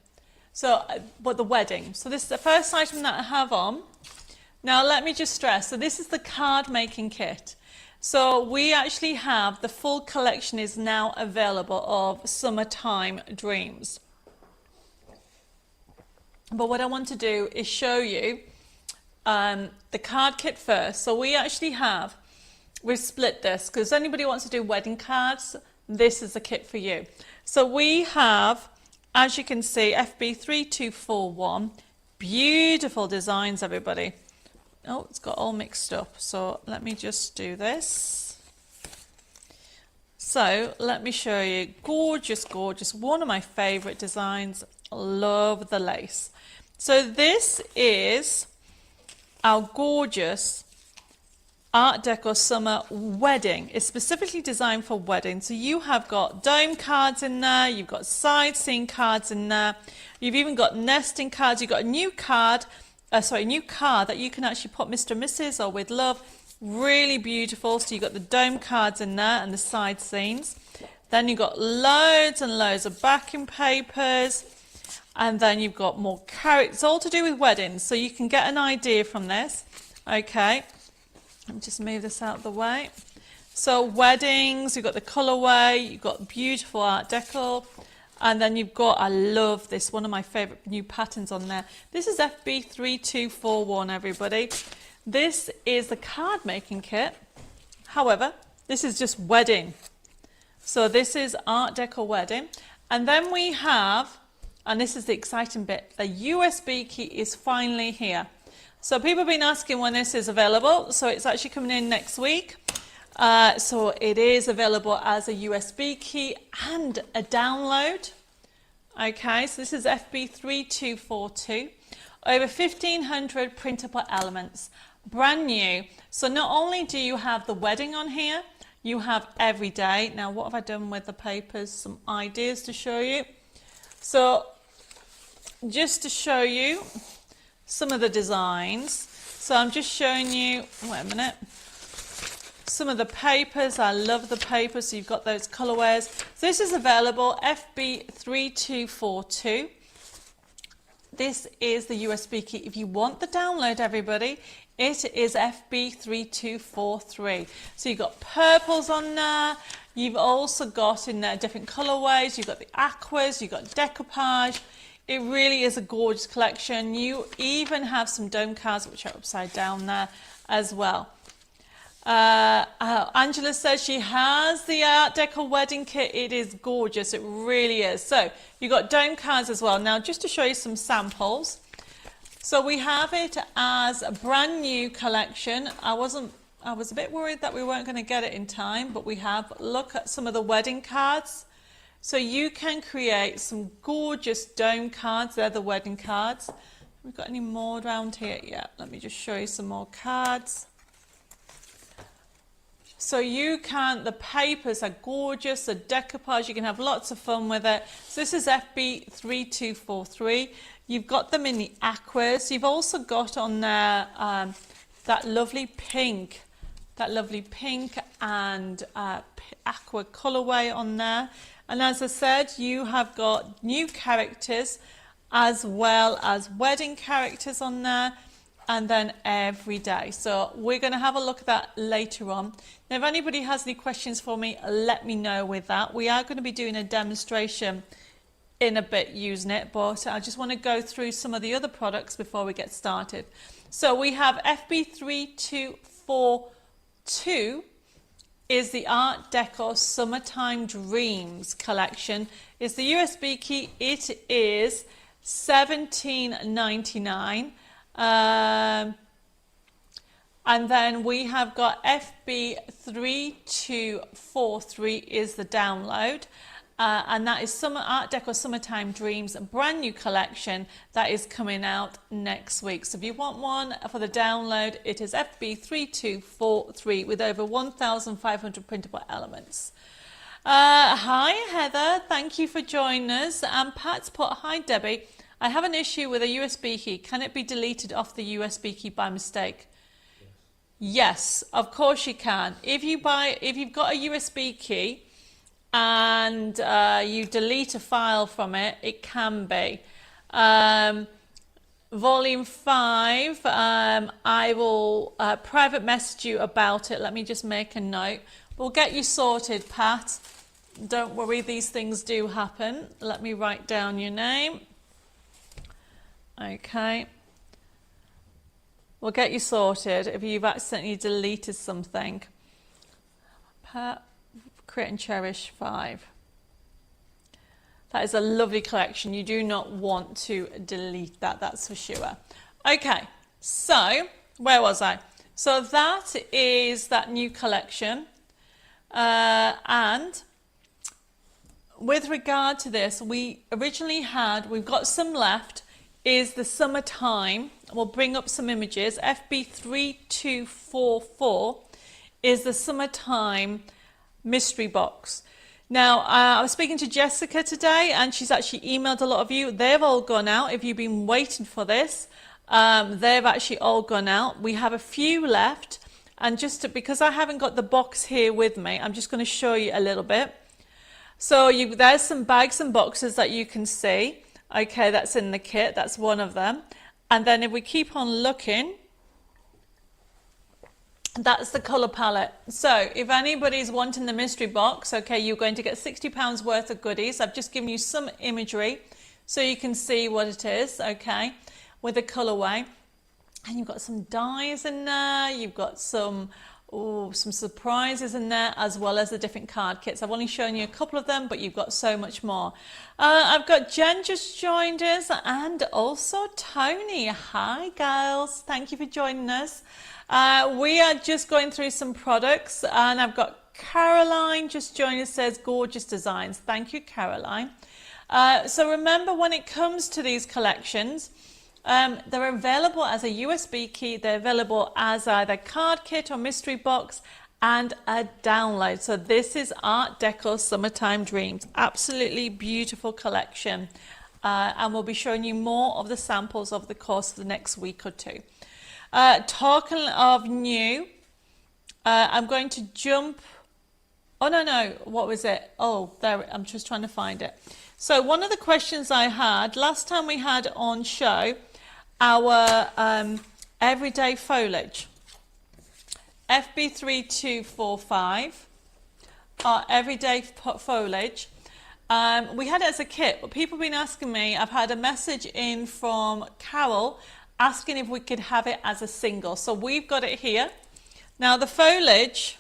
So, but the wedding. So this is the first item that I have on. Now let me just stress, so this is the card making kit. So we actually have, the full collection is now available of Summertime Dreams. But what I want to do is show you the card kit first. So we actually have, we've split this because anybody wants to do wedding cards, this is the kit for you. So we have, as you can see, FB3241, beautiful designs, everybody. Oh, it's got all mixed up. So let me just do this. So let me show you, gorgeous, gorgeous, one of my favorite designs. Love the lace. So this is our gorgeous Art Deco Summer Wedding. It's specifically designed for weddings. So you have got dome cards in there, you've got side scene cards in there, you've even got nesting cards, you've got a new card, new card that you can actually put Mr. and Mrs. or with love. Really beautiful. So you've got the dome cards in there and the side scenes. Then you've got loads and loads of backing papers. And then you've got more carrots. It's all to do with weddings. So you can get an idea from this. Okay. Let me just move this out of the way. So weddings, you've got the colorway, you've got beautiful Art Deco, and then you've got, I love this, one of my favorite new patterns on there. This is FB3241, everybody. This is the card making kit. However, this is just wedding. So this is Art Deco Wedding. And then we have, and this is the exciting bit, the USB key is finally here. So people have been asking when this is available. So it's actually coming in next week. So it is available as a USB key and a download. Okay, so this is FB3242. Over 1,500 printable elements. Brand new. So not only do you have the wedding on here, you have every day. Now what have I done with the papers? Some ideas to show you. So just to show you some of the designs. So I'm just showing you, wait a minute, some of the papers. I love the papers. So you've got those colorways. So this is available FB3242. This is the USB key. If you want the download, everybody, it is FB3243. So you've got purples on there. You've also got in there different colorways. You've got the aquas, you've got decoupage. It really is a gorgeous collection. You even have some dome cards, which are upside down there as well. Angela says she has the Art Deco wedding kit. It is gorgeous. It really is. So you've got dome cards as well. Now, just to show you some samples. So we have it as a brand new collection. I was a bit worried that we weren't going to get it in time, but we have. Look at some of the wedding cards. So you can create some gorgeous dome cards. They're the wedding cards. Have we got any more around here? Yeah, let me just show you some more cards. So you can, the papers are gorgeous, the decoupage, you can have lots of fun with it. So this is FB3243. You've got them in the aquas. You've also got on there that lovely pink and aqua colorway on there. And as I said, you have got new characters as well as wedding characters on there, and then every day. So we're going to have a look at that later on. Now, if anybody has any questions for me, let me know with that. We are going to be doing a demonstration in a bit using it, but I just want to go through some of the other products before we get started. So we have FB3242 is the Art Deco Summertime Dreams collection. It's the USB key. It is $17.99. And then we have got FB3243 is the download. And that is Art Deco Summertime Dreams, a brand new collection that is coming out next week. So if you want one for the download, it is FB3243 with over 1,500 printable elements. Hi Heather, thank you for joining us. And Pat's put, hi Debbie, I have an issue with a USB key. Can it be deleted off the USB key by mistake? Yes, of course you can. If you've got a USB key and you delete a file from it, it can be. Volume 5, I will private message you about it. Let me just make a note. We'll get you sorted, Pat. Don't worry, these things do happen. Let me write down your name. Okay. We'll get you sorted if you've accidentally deleted something. Pat. Create and Cherish 5. That is a lovely collection. You do not want to delete that, that's for sure. Okay, so where was I? So that is that new collection. And with regard to this, we originally we've got some left, is the summertime. We'll bring up some images. FB3244 is the summertime mystery box. Now, I was speaking to Jessica today, and she's actually emailed a lot of you. They've all gone out. If you've been waiting for this, they've actually all gone out. We have a few left, and because I haven't got the box here with me, I'm just going to show you a little bit. So there's some bags and boxes that you can see. Okay, that's in the kit. That's one of them. And then if we keep on looking, that's the colour palette. So if anybody's wanting the mystery box, okay, you're going to get £60 worth of goodies. I've just given you some imagery so you can see what it is, okay, with the colourway. And you've got some dies in there, you've got some surprises in there, as well as the different card kits. I've only shown you a couple of them, but you've got so much more. I've got Jen just joined us, and also Tony. Hi, girls. Thank you for joining us. We are just going through some products, and I've got Caroline just joined us, says gorgeous designs. Thank you, Caroline. So remember, when it comes to these collections, They're available as a USB key. They're available as either card kit or mystery box and a download. So this is Art Deco Summertime Dreams. Absolutely beautiful collection. And we'll be showing you more of the samples over the course of the next week or two. Talking of new, I'm going to jump. Oh, no, what was it? Oh, there, I'm just trying to find it. So one of the questions I had, last time we had on show, our everyday foliage. FB3245, our everyday foliage. We had it as a kit, but people have been asking me, I've had a message in from Carol asking if we could have it as a single. So we've got it here. Now the foliage,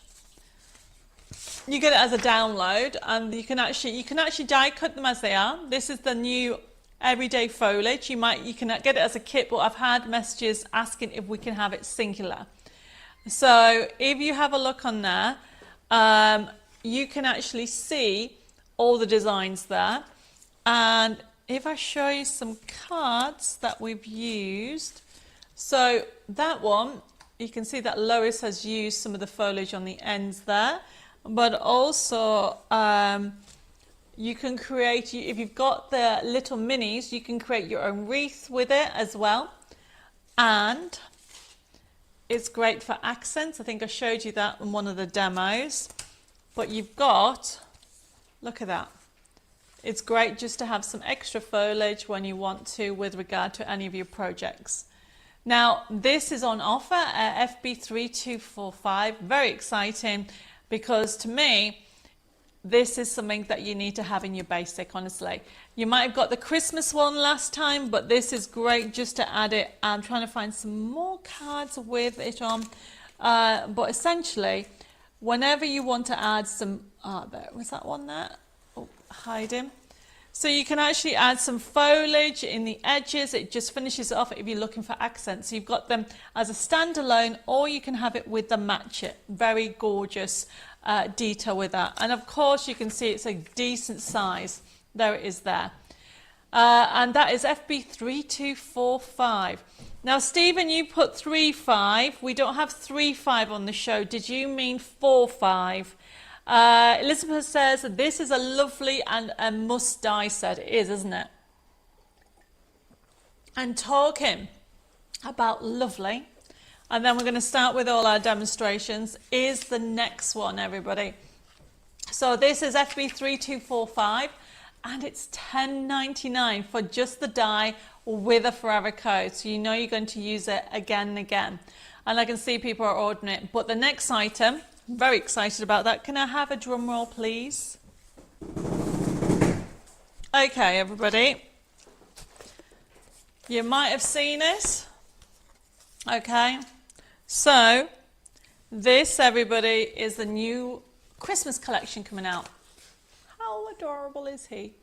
you get it as a download, and you can actually die cut them as they are. This is the new everyday foliage. You can get it as a kit, but I've had messages asking if we can have it singular. So if you have a look on there, you can actually see all the designs there. And if I show you some cards that we've used, so that one, you can see that Lois has used some of the foliage on the ends there. But also, you can create, if you've got the little minis, you can create your own wreath with it as well. And it's great for accents. I think I showed you that in one of the demos. But you've got, look at that. It's great just to have some extra foliage when you want to with regard to any of your projects. Now, this is on offer at FB3245. Very exciting. Because to me, this is something that you need to have in your basic, honestly. You might have got the Christmas one last time, but this is great just to add it. I'm trying to find some more cards with it on. But essentially, whenever you want to add some, there was that one there. Oh, hiding. So you can actually add some foliage in the edges. It just finishes it off if you're looking for accents. So you've got them as a standalone, or you can have it with the match it. Very gorgeous detail with that. And of course you can see it's a decent size. There it is there. And that is FB3245. Now Stephen, you put 35. We don't have 35 on the show. Did you mean 45? Elizabeth says, this is a lovely and a must die set. It is, isn't it? And talking about lovely, and then we're going to start with all our demonstrations, is the next one, everybody. So this is FB3245, and it's $10.99 for just the die with a forever code. So you know you're going to use it again and again. And I can see people are ordering it. But the next item, I'm very excited about that. Can I have a drum roll, please? Okay, everybody. You might have seen it. Okay. So, this, everybody, is the new Christmas collection coming out. How adorable is he?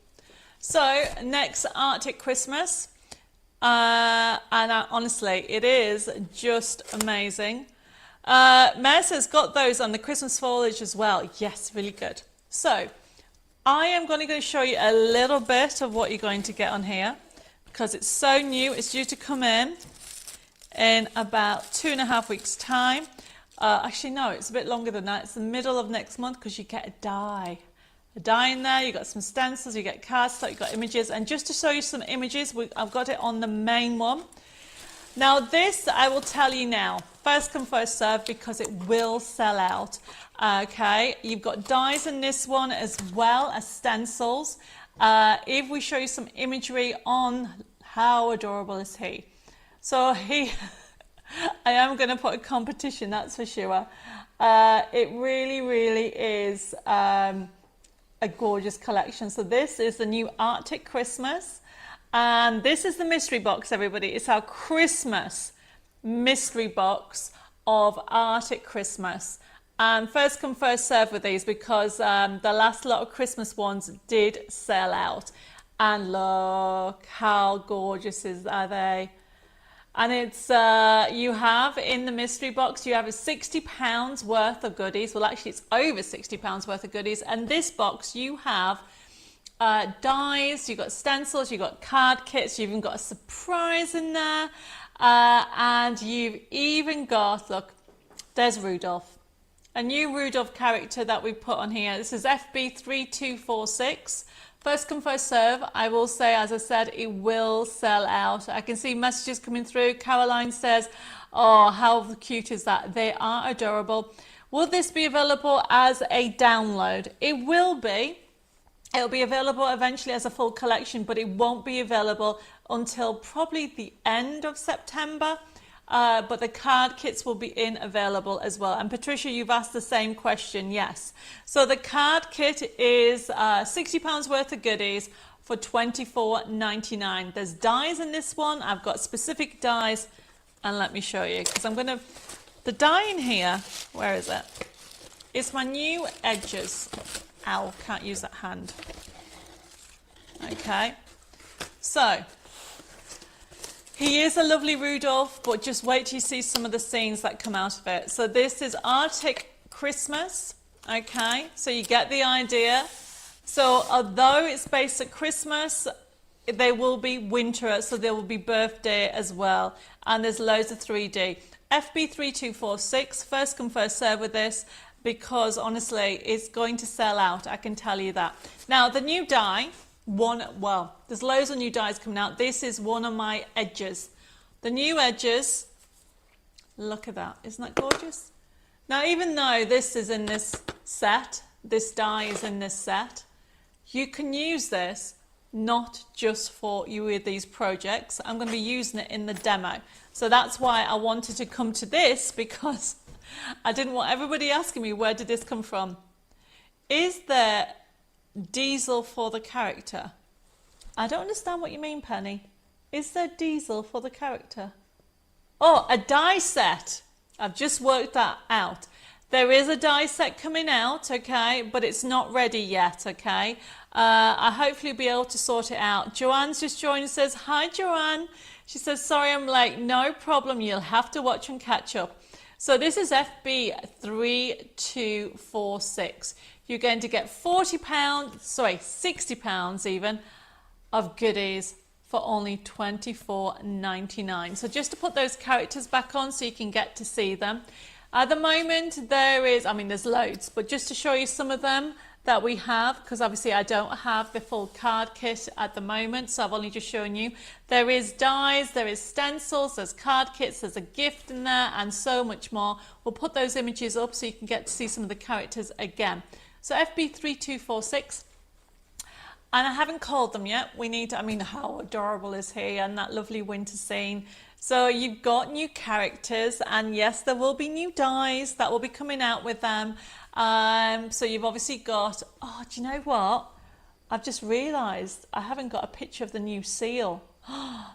So, next Arctic Christmas. Honestly, it is just amazing. Mez has got those on the Christmas foliage as well. Yes, really good. So, I am going to show you a little bit of what you're going to get on here because it's so new. It's due to come in about 2.5 weeks' time. Actually, no, it's a bit longer than that. It's the middle of next month because you get a die. A die in there, you've got some stencils, you get cards, you've got images. And just to show you some images, I've got it on the main one. Now this, I will tell you now, first come, first serve, because it will sell out. Okay, you've got dies in this one as well as stencils. If we show you some imagery on how adorable is he. So I am going to put a competition, that's for sure. It really, really is a gorgeous collection. So this is the new Arctic Christmas. And this is the mystery box, everybody. It's our Christmas mystery box of Arctic Christmas. And first come, first serve with these because the last lot of Christmas ones did sell out. And look how gorgeous are they. And it's, you have in the mystery box, you have a £60 worth of goodies. Well, actually, it's over £60 worth of goodies. And this box, you have dies, you've got stencils, you've got card kits, you've even got a surprise in there, and you've even got, look, there's Rudolph, a new Rudolph character that we put on here. This is FB3246. First come, first serve. I will say, as I said, it will sell out. I can see messages coming through. Caroline says, oh, how cute is that? They are adorable. Will this be available as a download? It will be. It'll be available eventually as a full collection, but it won't be available until probably the end of September. But the card kits will be available as well. And Patricia, you've asked the same question. Yes. So the card kit is £60 worth of goodies for $24.99. There's dies in this one. I've got specific dies, and let me show you, because the die in here, where is it? It's my new edges. Ow, can't use that hand. Okay. So he is a lovely Rudolph, but just wait till you see some of the scenes that come out of it. So this is Arctic Christmas, okay? So you get the idea. So although it's based at Christmas, there will be winter, so there will be birthday as well. And there's loads of 3D. FB3246, first come, first serve with this, because honestly, it's going to sell out, I can tell you that. Now, the new die, well, there's loads of new dies coming out. This is one of my edges. The new edges, look at that. Isn't that gorgeous? Now, even though this is in this set, this die is in this set, you can use this not just for you with these projects. I'm going to be using it in the demo. So that's why I wanted to come to this, because I didn't want everybody asking me, where did this come from? Is there diesel for the character? I don't understand what you mean, Penny. Is there diesel for the character? Oh, a die set. I've just worked that out. There is a die set coming out, okay, but it's not ready yet, okay? I hopefully be able to sort it out. Joanne's just joined and says, hi, Joanne. She says, sorry I'm late. No problem. You'll have to watch and catch up. So this is FB3246. You're going to get £60 even of goodies for only $24.99. So just to put those characters back on so you can get to see them. At the moment there's loads, but just to show you some of them that we have, because obviously I don't have the full card kit at the moment, so I've only just shown you. There is dies, there is stencils, there's card kits, there's a gift in there, and so much more. We'll put those images up so you can get to see some of the characters again. So FB3246, and I haven't called them yet. How adorable is he, and that lovely winter scene. So you've got new characters, and yes, there will be new dies that will be coming out with them. So you've obviously got, oh, do you know what? I've just realised I haven't got a picture of the new seal.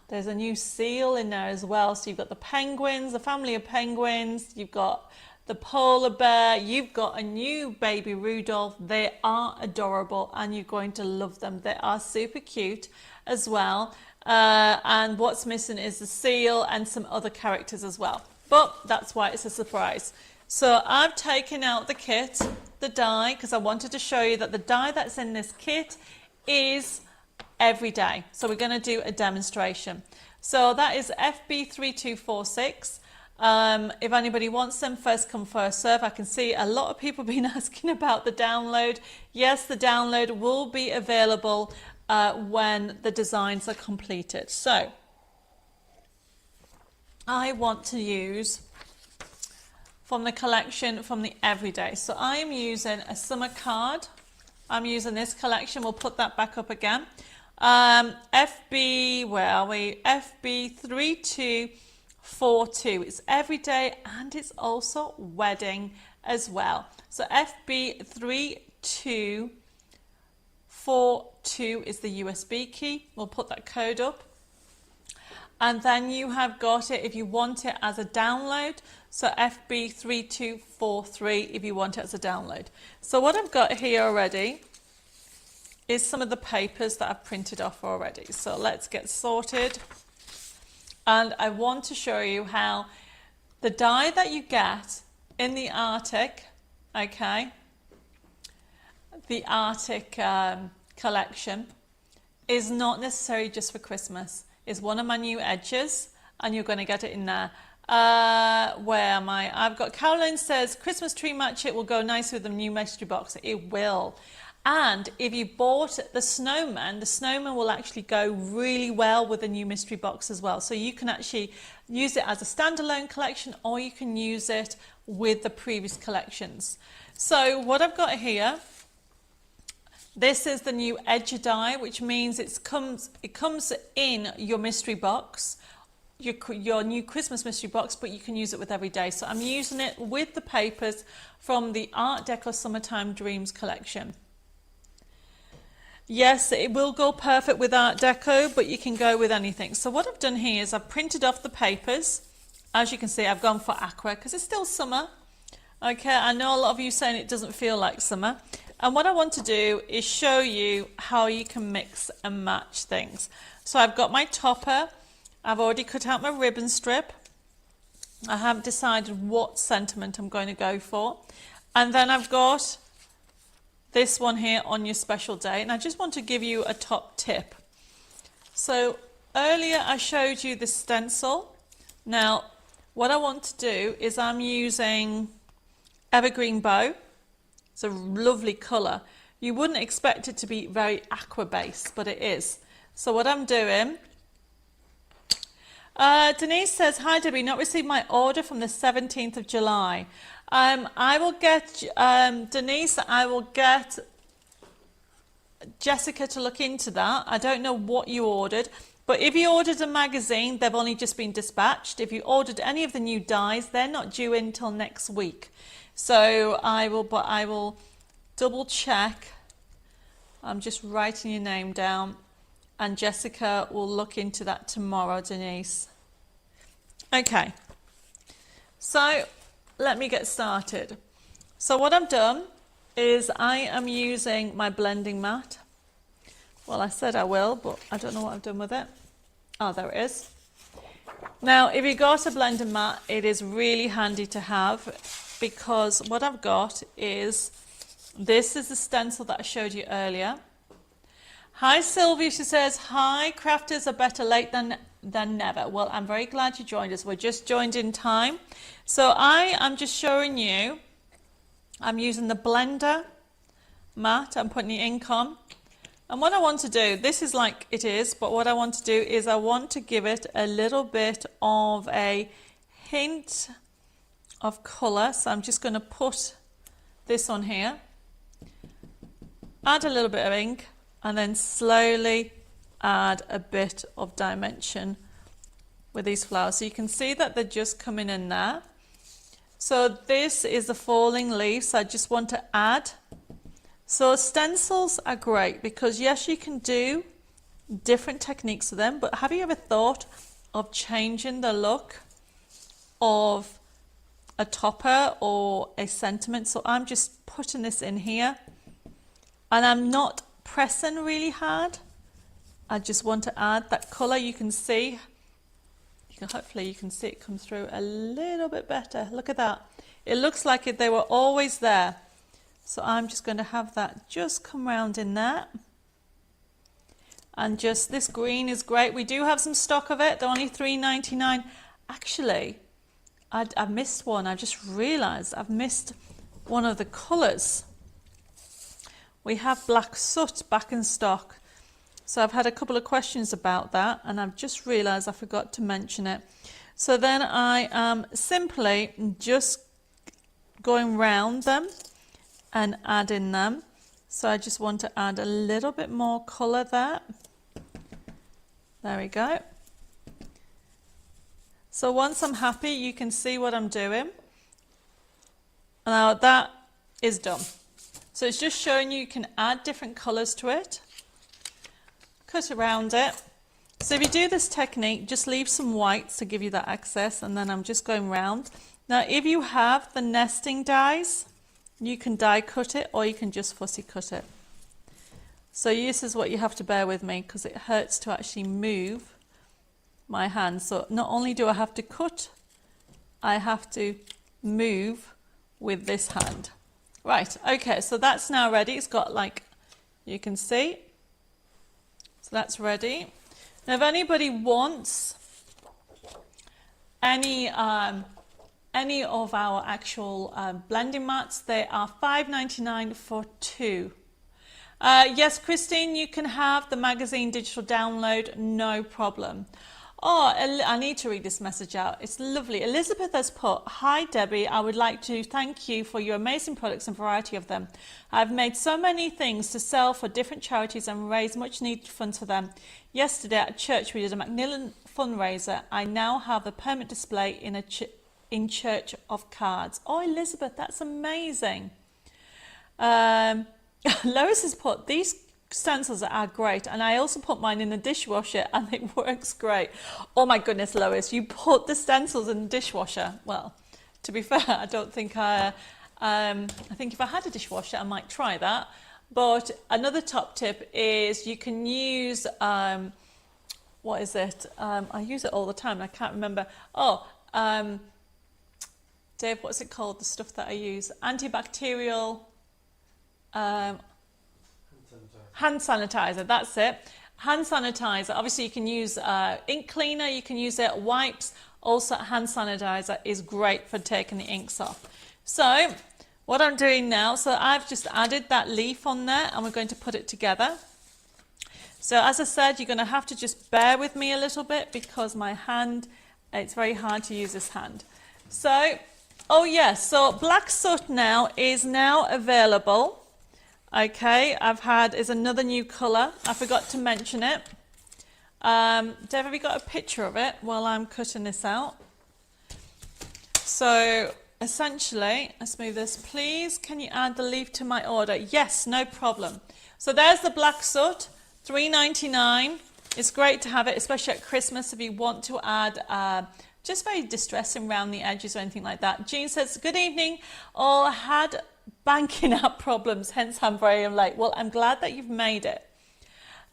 There's a new seal in there as well. So you've got the penguins, the family of penguins, you've got the polar bear, you've got a new baby Rudolph. They are adorable and you're going to love them. They are super cute as well. And what's missing is the seal and some other characters as well. But that's why it's a surprise. So I've taken out the kit, the die, because I wanted to show you that the die that's in this kit is every day. So we're going to do a demonstration. So that is FB3246. If anybody wants them, first come, first serve. I can see a lot of people been asking about the download. Yes, the download will be available when the designs are completed. So I want to use from the collection from the everyday. So I am using a summer card. I'm using this collection. We'll put that back up again. FB3242. It's everyday and it's also wedding as well. So FB3242 is the USB key. We'll put that code up. And then you have got it if you want it as a download. So FB3243 if you want it as a download. So what I've got here already is some of the papers that I've printed off already. So let's get sorted. And I want to show you how the die that you get in the Arctic, okay, the Arctic collection is not necessarily just for Christmas. It's one of my new edges, and you're going to get it in there. Where am I? I've got Caroline says Christmas tree match, it will go nicely with the new mystery box. It will. And if you bought the snowman will actually go really well with the new mystery box as well. So you can actually use it as a standalone collection, or you can use it with the previous collections. So what I've got here, this is the new edge die, which means it comes in your mystery box, your new Christmas mystery box, but you can use it with every day. So I'm using it with the papers from the Art Deco Summertime Dreams collection. Yes, it will go perfect with Art Deco, but you can go with anything. So what I've done here is I've printed off the papers. As you can see, I've gone for aqua because it's still summer. Okay, I know a lot of you saying it doesn't feel like summer. And what I want to do is show you how you can mix and match things. So I've got my topper. I've already cut out my ribbon strip. I haven't decided what sentiment I'm going to go for. And then I've got this one here, on your special day, and I just want to give you a top tip. So earlier I showed you the stencil. Now what I want to do is I'm using Evergreen Bow. It's a lovely colour. You wouldn't expect it to be very aqua based, but it is. So what I'm doing, Denise says, hi Debbie, not received my order from the 17th of July. I will get, Denise, I will get Jessica to look into that. I don't know what you ordered, but if you ordered a magazine, they've only just been dispatched. If you ordered any of the new dies, they're not due in until next week. So I will double check. I'm just writing your name down, and Jessica will look into that tomorrow, Denise. Okay, so let me get started. So what I've done is I am using my blending mat. Well, I said I will, but I don't know what I've done with it. Oh, there it is. Now, if you got a blending mat, it is really handy to have, because what I've got is, this is the stencil that I showed you earlier. Hi Sylvia, she says, hi, crafters are better late than never. Well, I'm very glad you joined us. We're just joined in time. So I am just showing you, I'm using the blender mat, I'm putting the ink on. And what I want to do, this is like it is, but what I want to do is I want to give it a little bit of a hint of colour. So I'm just going to put this on here, add a little bit of ink, and then slowly add a bit of dimension with these flowers. So you can see that they're just coming in there. So this is the falling leaves. I just want to add. So stencils are great because yes, you can do different techniques with them, but have you ever thought of changing the look of a topper or a sentiment? So I'm just putting this in here, and I'm not pressing really hard. I just want to add that colour. You can see, hopefully you can see it come through a little bit better. Look at that. It looks like they were always there. So I'm just going to have that just come round in there. And just, this green is great. We do have some stock of it. They're only $3.99. Actually, I missed one. I just realised I've missed one of the colours. We have black soot back in stock. So I've had a couple of questions about that, and I've just realised I forgot to mention it. So then I am simply just going round them and adding them. So I just want to add a little bit more colour there. There we go. So once I'm happy, you can see what I'm doing. Now that is done. So it's just showing you can add different colours to it. Cut around it. So if you do this technique, just leave some whites to give you that access, and then I'm just going round. Now if you have the nesting dies, you can die cut it, or you can just fussy cut it. So this is what you have to bear with me, because it hurts to actually move my hand. So not only do I have to cut, I have to move with this hand. Right, okay, so that's now ready. It's got like You can see. So that's ready. Now if anybody wants any of our actual blending mats, they are $5.99 for 2. Yes, Christine, you can have the magazine digital download, no problem. Oh, I need to read this message out. It's lovely. Elizabeth has put, "Hi Debbie, I would like to thank you for your amazing products and variety of them. I've made so many things to sell for different charities and raise much needed funds for them. Yesterday at church we did a Macmillan fundraiser. I now have a permanent display in church of cards." Oh, Elizabeth, that's amazing. Lois has put, "These stencils are great, and I also put mine in the dishwasher and it works great." Oh my goodness, Lois, you put the stencils in the dishwasher. Well, to be fair, I don't think I think if I had a dishwasher I might try that. But another top tip is you can use what is it, I use it all the time, I can't remember. Dave, what's it called, the stuff that I use? Antibacterial hand sanitizer, that's it. Hand sanitizer, obviously you can use ink cleaner, you can use it, wipes, also hand sanitizer is great for taking the inks off. So what I'm doing now, so I've just added that leaf on there and we're going to put it together. So as I said, you're going to have to just bear with me a little bit because my hand, it's very hard to use this hand. So, oh yes, so black soot now is now available. Okay, is another new colour. I forgot to mention it. Dave, have you got a picture of it while I'm cutting this out? So essentially, let's move this. Please, can you add the leaf to my order? Yes, no problem. So there's the black soot, $3.99. It's great to have it, especially at Christmas if you want to add just very distressing around the edges or anything like that. Jean says, "Good evening. All had banking app problems, hence I'm very late." Well, I'm glad that you've made it.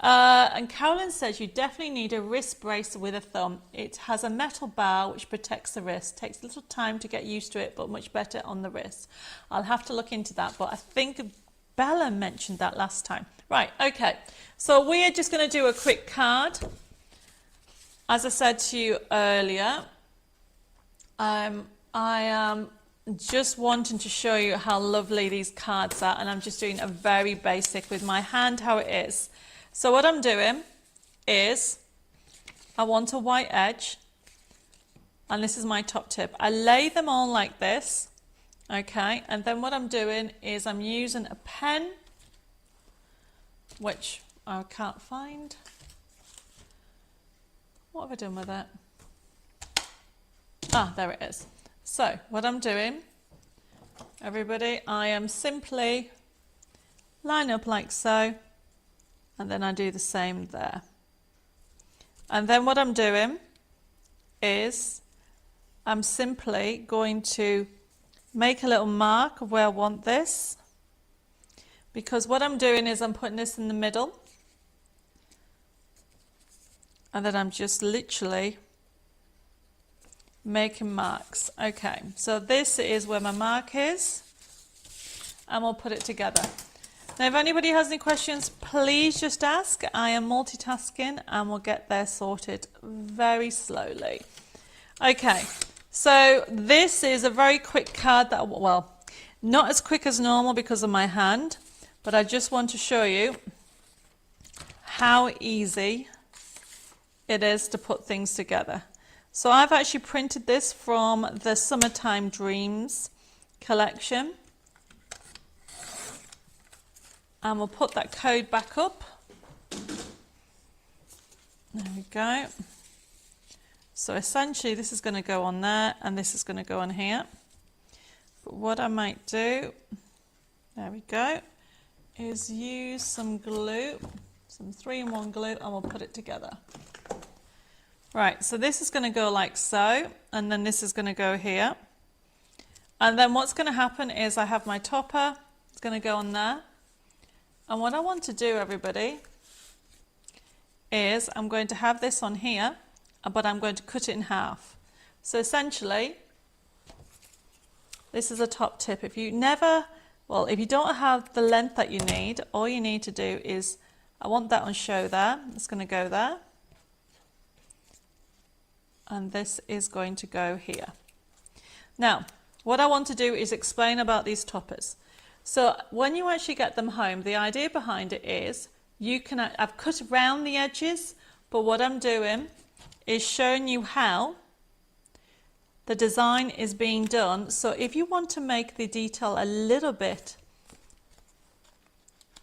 And Carolyn says, "You definitely need a wrist brace with a thumb. It has a metal bar which protects the wrist. Takes a little time to get used to it, but much better on the wrist." I'll have to look into that, but I think Bella mentioned that last time. Right, okay. So we are just going to do a quick card. As I said to you earlier, I am just wanting to show you how lovely these cards are, and I'm just doing a very basic with my hand how it is. So what I'm doing is I want a white edge, and this is my top tip. I lay them all like this, okay, and then what I'm doing is I'm using a pen, which I can't find. What have I done with it? Ah, there it is. So what I'm doing, everybody, I am simply line up like so, and then I do the same there. And then what I'm doing is I'm simply going to make a little mark of where I want this, because what I'm doing is I'm putting this in the middle, and then I'm just literally making marks. Okay, so this is where my mark is, and we'll put it together. Now if anybody has any questions, please just ask. I am multitasking and we'll get there sorted very slowly. Okay, so this is a very quick card that, well, not as quick as normal because of my hand, but I just want to show you how easy it is to put things together. So I've actually printed this from the Summertime Dreams collection. And we'll put that code back up. There we go. So essentially this is going to go on there and this is going to go on here. But what I might do, there we go, is use some glue, some 3-in-1 glue, and we'll put it together. Right, so this is going to go like so, and then this is going to go here. And then what's going to happen is I have my topper, it's going to go on there. And what I want to do, everybody, is I'm going to have this on here, but I'm going to cut it in half. So essentially, this is a top tip. If you never Well, if you don't have the length that you need, all you need to do is, I want that on show there. It's going to go there. And this is going to go here. Now, what I want to do is explain about these toppers. So when you actually get them home, the idea behind it is I've cut around the edges, but what I'm doing is showing you how the design is being done. So if you want to make the detail a little bit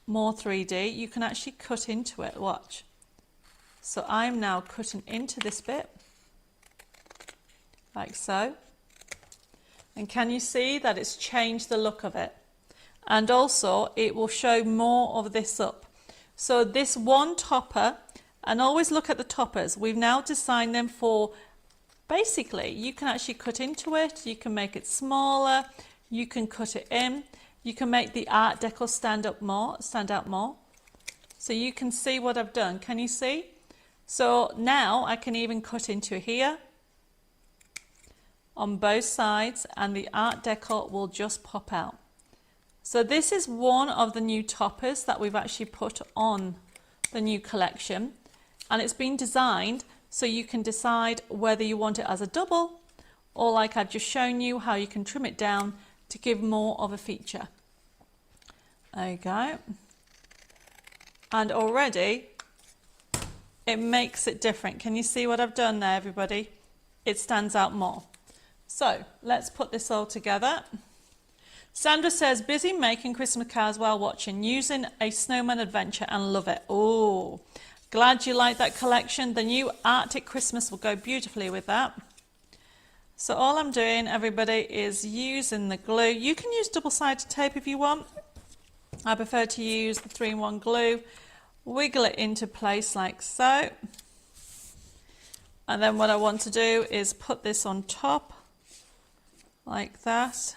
more 3D, you can actually cut into it. Watch. So I'm now cutting into this bit, like so. And can you see that it's changed the look of it? And also it will show more of this up. So this one topper, and always look at the toppers, we've now designed them for, basically you can actually cut into it, you can make it smaller, you can cut it in, you can make the Art Deco stand out more. So you can see what I've done. Can you see? So now I can even cut into here on both sides, and the Art Deco will just pop out. So this is one of the new toppers that we've actually put on the new collection, and it's been designed so you can decide whether you want it as a double, or like I've just shown you how you can trim it down to give more of a feature. There you go. And already it makes it different. Can you see what I've done there, everybody? It stands out more. So let's put this all together. Sandra says, busy making Christmas cards while watching, using a snowman adventure, and love it. Oh, glad you like that collection. The new Arctic Christmas will go beautifully with that. So all I'm doing, everybody, is using the glue. You can use double-sided tape if you want. I prefer to use the 3-in-1 glue. Wiggle it into place like so. And then what I want to do is put this on top like that.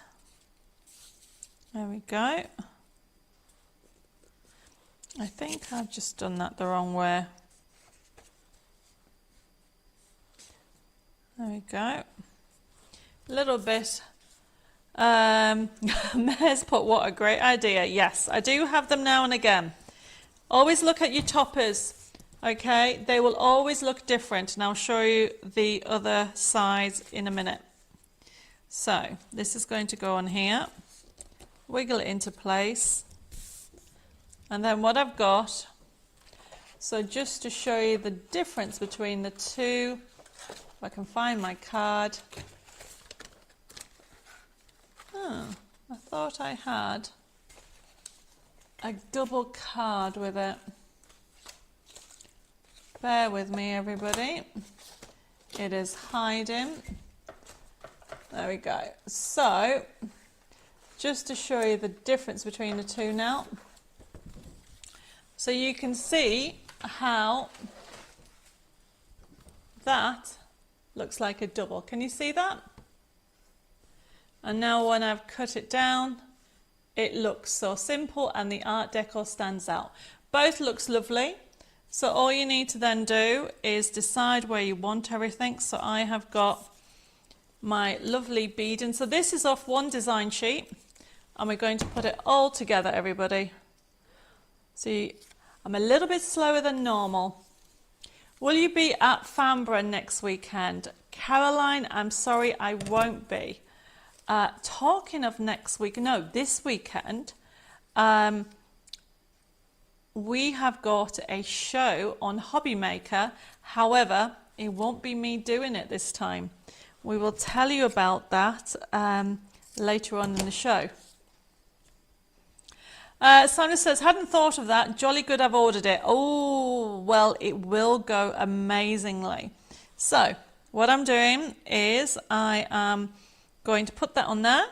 There we go. I think I've just done that the wrong way. There we go. A little bit. Mayor's put, what a great idea. Yes, I do have them now and again. Always look at your toppers, okay? They will always look different, and I'll show you the other sides in a minute. So this is going to go on here. Wiggle it into place. And then what I've got, so just to show you the difference between the two, if I can find my card. Oh, I thought I had a double card with it. Bear with me, everybody. It is hiding. There we go. So, just to show you the difference between the two now. So you can see how that looks like a double. Can you see that? And now when I've cut it down, it looks so simple and the Art Deco stands out. Both looks lovely. So all you need to then do is decide where you want everything. So I have got my lovely beading. So this is off one design sheet, and we're going to put it all together, everybody. See, I'm a little bit slower than normal. Will you be at Farnborough next weekend? Caroline, I'm sorry, I won't be. Talking of next week, no, this weekend, we have got a show on Hobby Maker. However, it won't be me doing it this time. We will tell you about that later on in the show. Simon says, hadn't thought of that. Jolly good, I've ordered it. Oh, well, it will go amazingly. So what I'm doing is I am going to put that on there.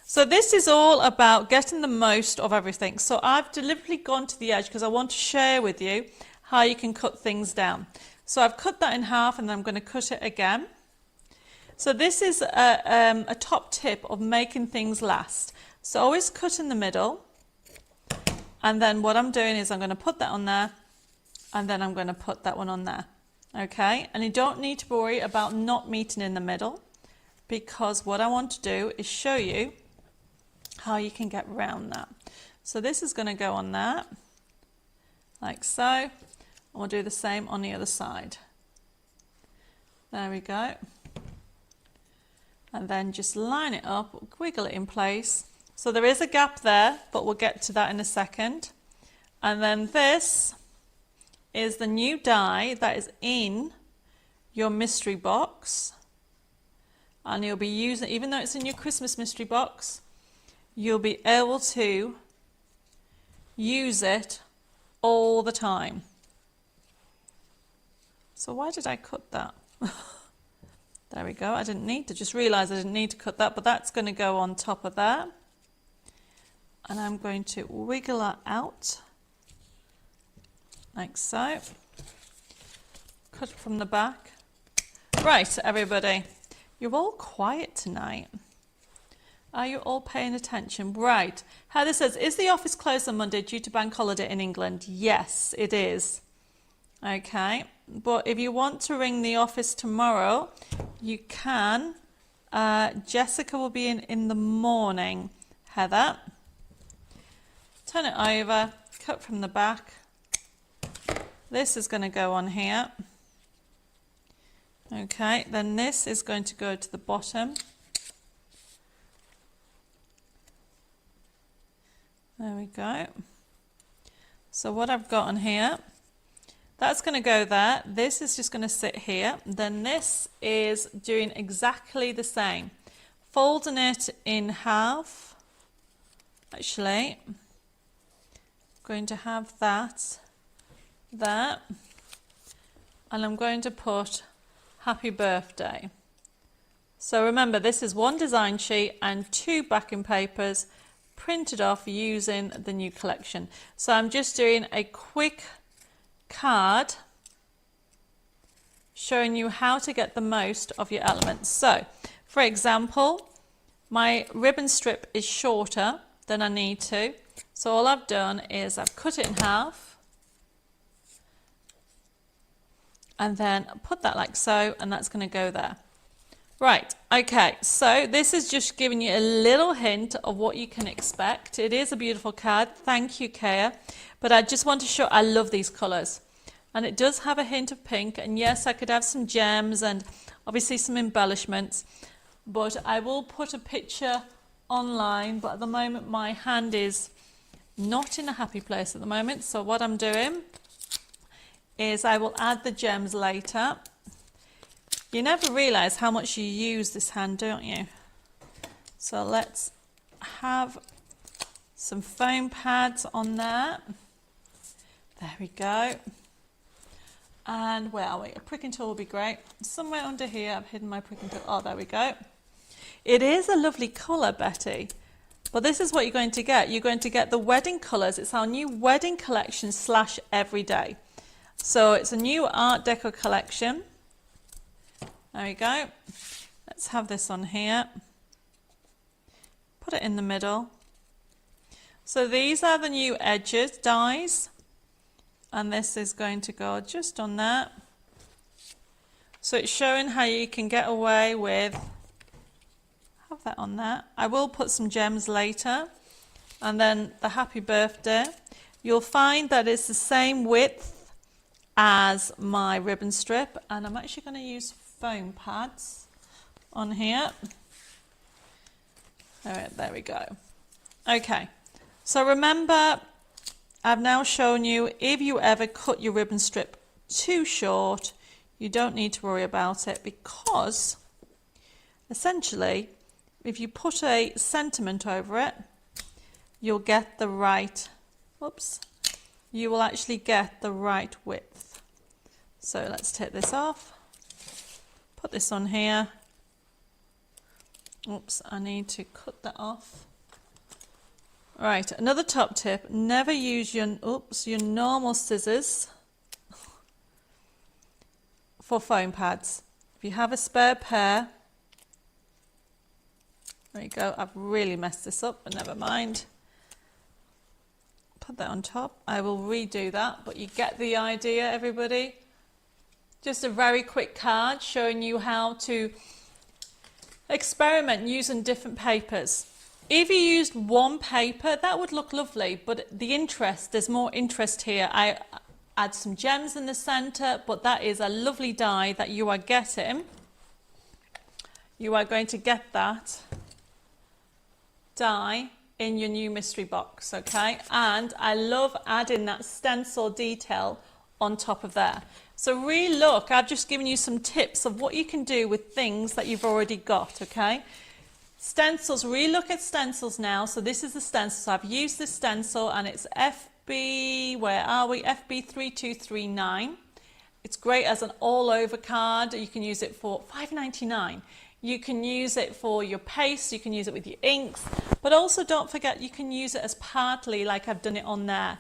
So this is all about getting the most of everything. So I've deliberately gone to the edge because I want to share with you how you can cut things down. So I've cut that in half, and then I'm going to cut it again. So this is a top tip of making things last. So always cut in the middle, and then what I'm doing is I'm going to put that on there, and then I'm going to put that one on there. Okay, and you don't need to worry about not meeting in the middle, because what I want to do is show you how you can get around that. So this is going to go on that, like so, and we'll do the same on the other side. There we go. And then just line it up, wiggle it in place. So there is a gap there, but we'll get to that in a second. And then this is the new die that is in your mystery box. And you'll be using, even though it's in your Christmas mystery box, you'll be able to use it all the time. So why did I cut that? There we go. I didn't need to, just realize I didn't need to cut that, but that's going to go on top of that. And I'm going to wiggle that out like so. Cut from the back. Right, everybody, you're all quiet tonight. Are you all paying attention? Right. Heather says, is the office closed on Monday due to bank holiday in England? Yes, it is. Okay. But if you want to ring the office tomorrow, you can. Jessica will be in the morning, Heather. Turn it over, cut from the back. This is going to go on here. Okay, then this is going to go to the bottom. There we go. So what I've got on here, that's going to go there. This is just going to sit here. Then this is doing exactly the same. Folding it in half. Actually, I'm going to have that there. And I'm going to put happy birthday. So remember, this is one design sheet and two backing papers printed off using the new collection. So I'm just doing a quick card showing you how to get the most of your elements. So for example, my ribbon strip is shorter than I need to, so all I've done is I've cut it in half and then put that like so, and that's going to go there. Right, okay, so this is just giving you a little hint of what you can expect. It is a beautiful card, thank you, Kaya, but I just want to show, I love these colours. And it does have a hint of pink, and yes, I could have some gems and obviously some embellishments, but I will put a picture online, but at the moment my hand is not in a happy place at the moment, so what I'm doing is I will add the gems later. You never realise how much you use this hand, don't you? So let's have some foam pads on there. There we go. And where are we? A pricking tool will be great. Somewhere under here I've hidden my pricking tool. Oh, there we go. It is a lovely colour, Betty. But this is what you're going to get. You're going to get the wedding colours. It's our new wedding collection / everyday. So it's a new Art Deco collection. There we go. Let's have this on here. Put it in the middle. So these are the new edges, dies. And this is going to go just on that. So it's showing how you can get away with, have that on there. I will put some gems later. And then the happy birthday. You'll find that it's the same width as my ribbon strip. And I'm actually going to use foam pads on here. All right, there we go. Okay, so remember, I've now shown you if you ever cut your ribbon strip too short, you don't need to worry about it, because essentially if you put a sentiment over it, you'll get the right, whoops, you will actually get the right width. So let's take this off. Put this on here. Oops, I need to cut that off. Right, another top tip, never use your normal scissors for foam pads. If you have a spare pair, there you go, I've really messed this up, but never mind. Put that on top. I will redo that, but you get the idea, everybody. Just a very quick card showing you how to experiment using different papers. If you used one paper, that would look lovely, but the interest, there's more interest here. I add some gems in the center, but that is a lovely die that you are getting. You are going to get that die in your new mystery box, okay? And I love adding that stencil detail on top of there. So really look, I've just given you some tips of what you can do with things that you've already got, okay? Stencils, really look at stencils now. So this is the stencil. So I've used this stencil and it's FB, where are we? FB3239. It's great as an all over card. You can use it for $5.99. You can use it for your paste, you can use it with your inks, but also don't forget you can use it as partly like I've done it on there.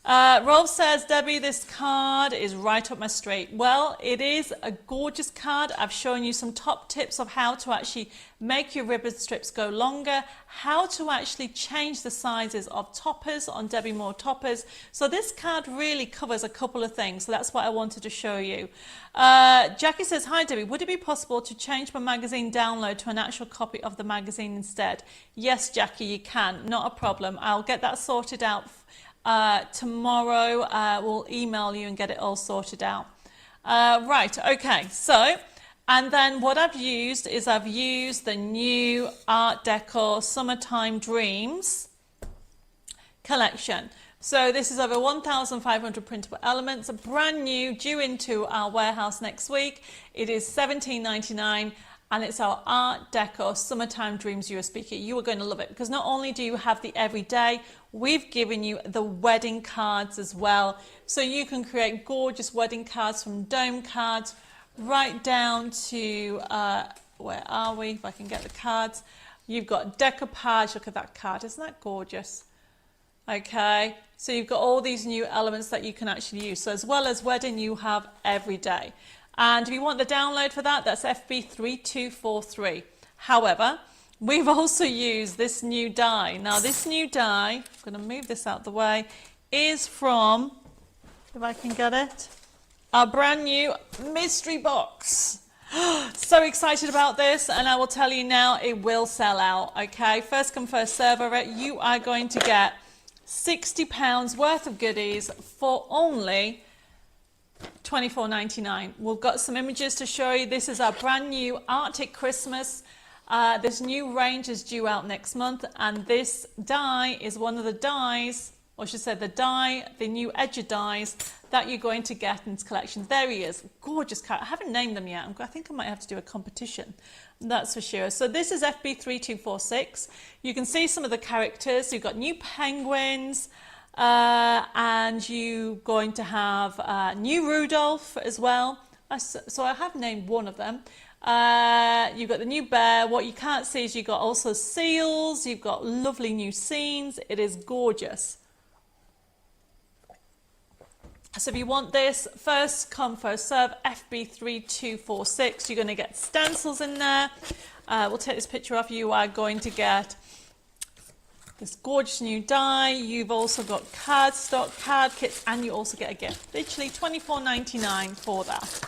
Rolf says, Debbie, this card is right up my street. Well, it is a gorgeous card. I've shown you some top tips of how to actually make your ribbon strips go longer, how to actually change the sizes of toppers on Debbie Moore toppers. So this card really covers a couple of things. So that's what I wanted to show you. Jackie says, hi Debbie, would it be possible to change my magazine download to an actual copy of the magazine instead? Yes, Jackie, you can. Not a problem. I'll get that sorted out tomorrow. We'll email you and get it all sorted out. Right, okay, so, and then what I've used is I've used the new Art Deco Summertime Dreams collection. So this is over 1,500 printable elements, brand new, due into our warehouse next week. It is $17.99. And it's our Art Deco Summertime Dreams USB kit. You are going to love it because not only do you have the everyday, we've given you the wedding cards as well. So you can create gorgeous wedding cards from dome cards right down to, where are we? If I can get the cards. You've got decoupage. Look at that card. Isn't that gorgeous? Okay. So you've got all these new elements that you can actually use. So as well as wedding, you have everyday. And if you want the download for that, that's FB3243. However, we've also used this new die. Now this new die, I'm going to move this out the way, is from, if I can get it, our brand new mystery box. So excited about this, and I will tell you now, it will sell out, okay? First come, first serve of it. You are going to get £60 worth of goodies for only $24.99. We've got some images to show you. This is our brand new Arctic Christmas. This new range is due out next month, and this die is one of the dies, or I should say the new edger dies that you're going to get in this collection. There he is, gorgeous cat. I haven't named them yet. I think I might have to do a competition, that's for sure. So this is FB3246. You can see some of the characters. You've got new penguins, and you're going to have new Rudolph as well. So I have named one of them. You've got the new bear. What you can't see is you've got also seals. You've got lovely new scenes. It is gorgeous. So if you want this, first come, first serve, FB3246. You're going to get stencils in there. We'll take this picture off. You are going to get this gorgeous new die. You've also got cardstock, card kits, and you also get a gift. Literally $24.99 for that.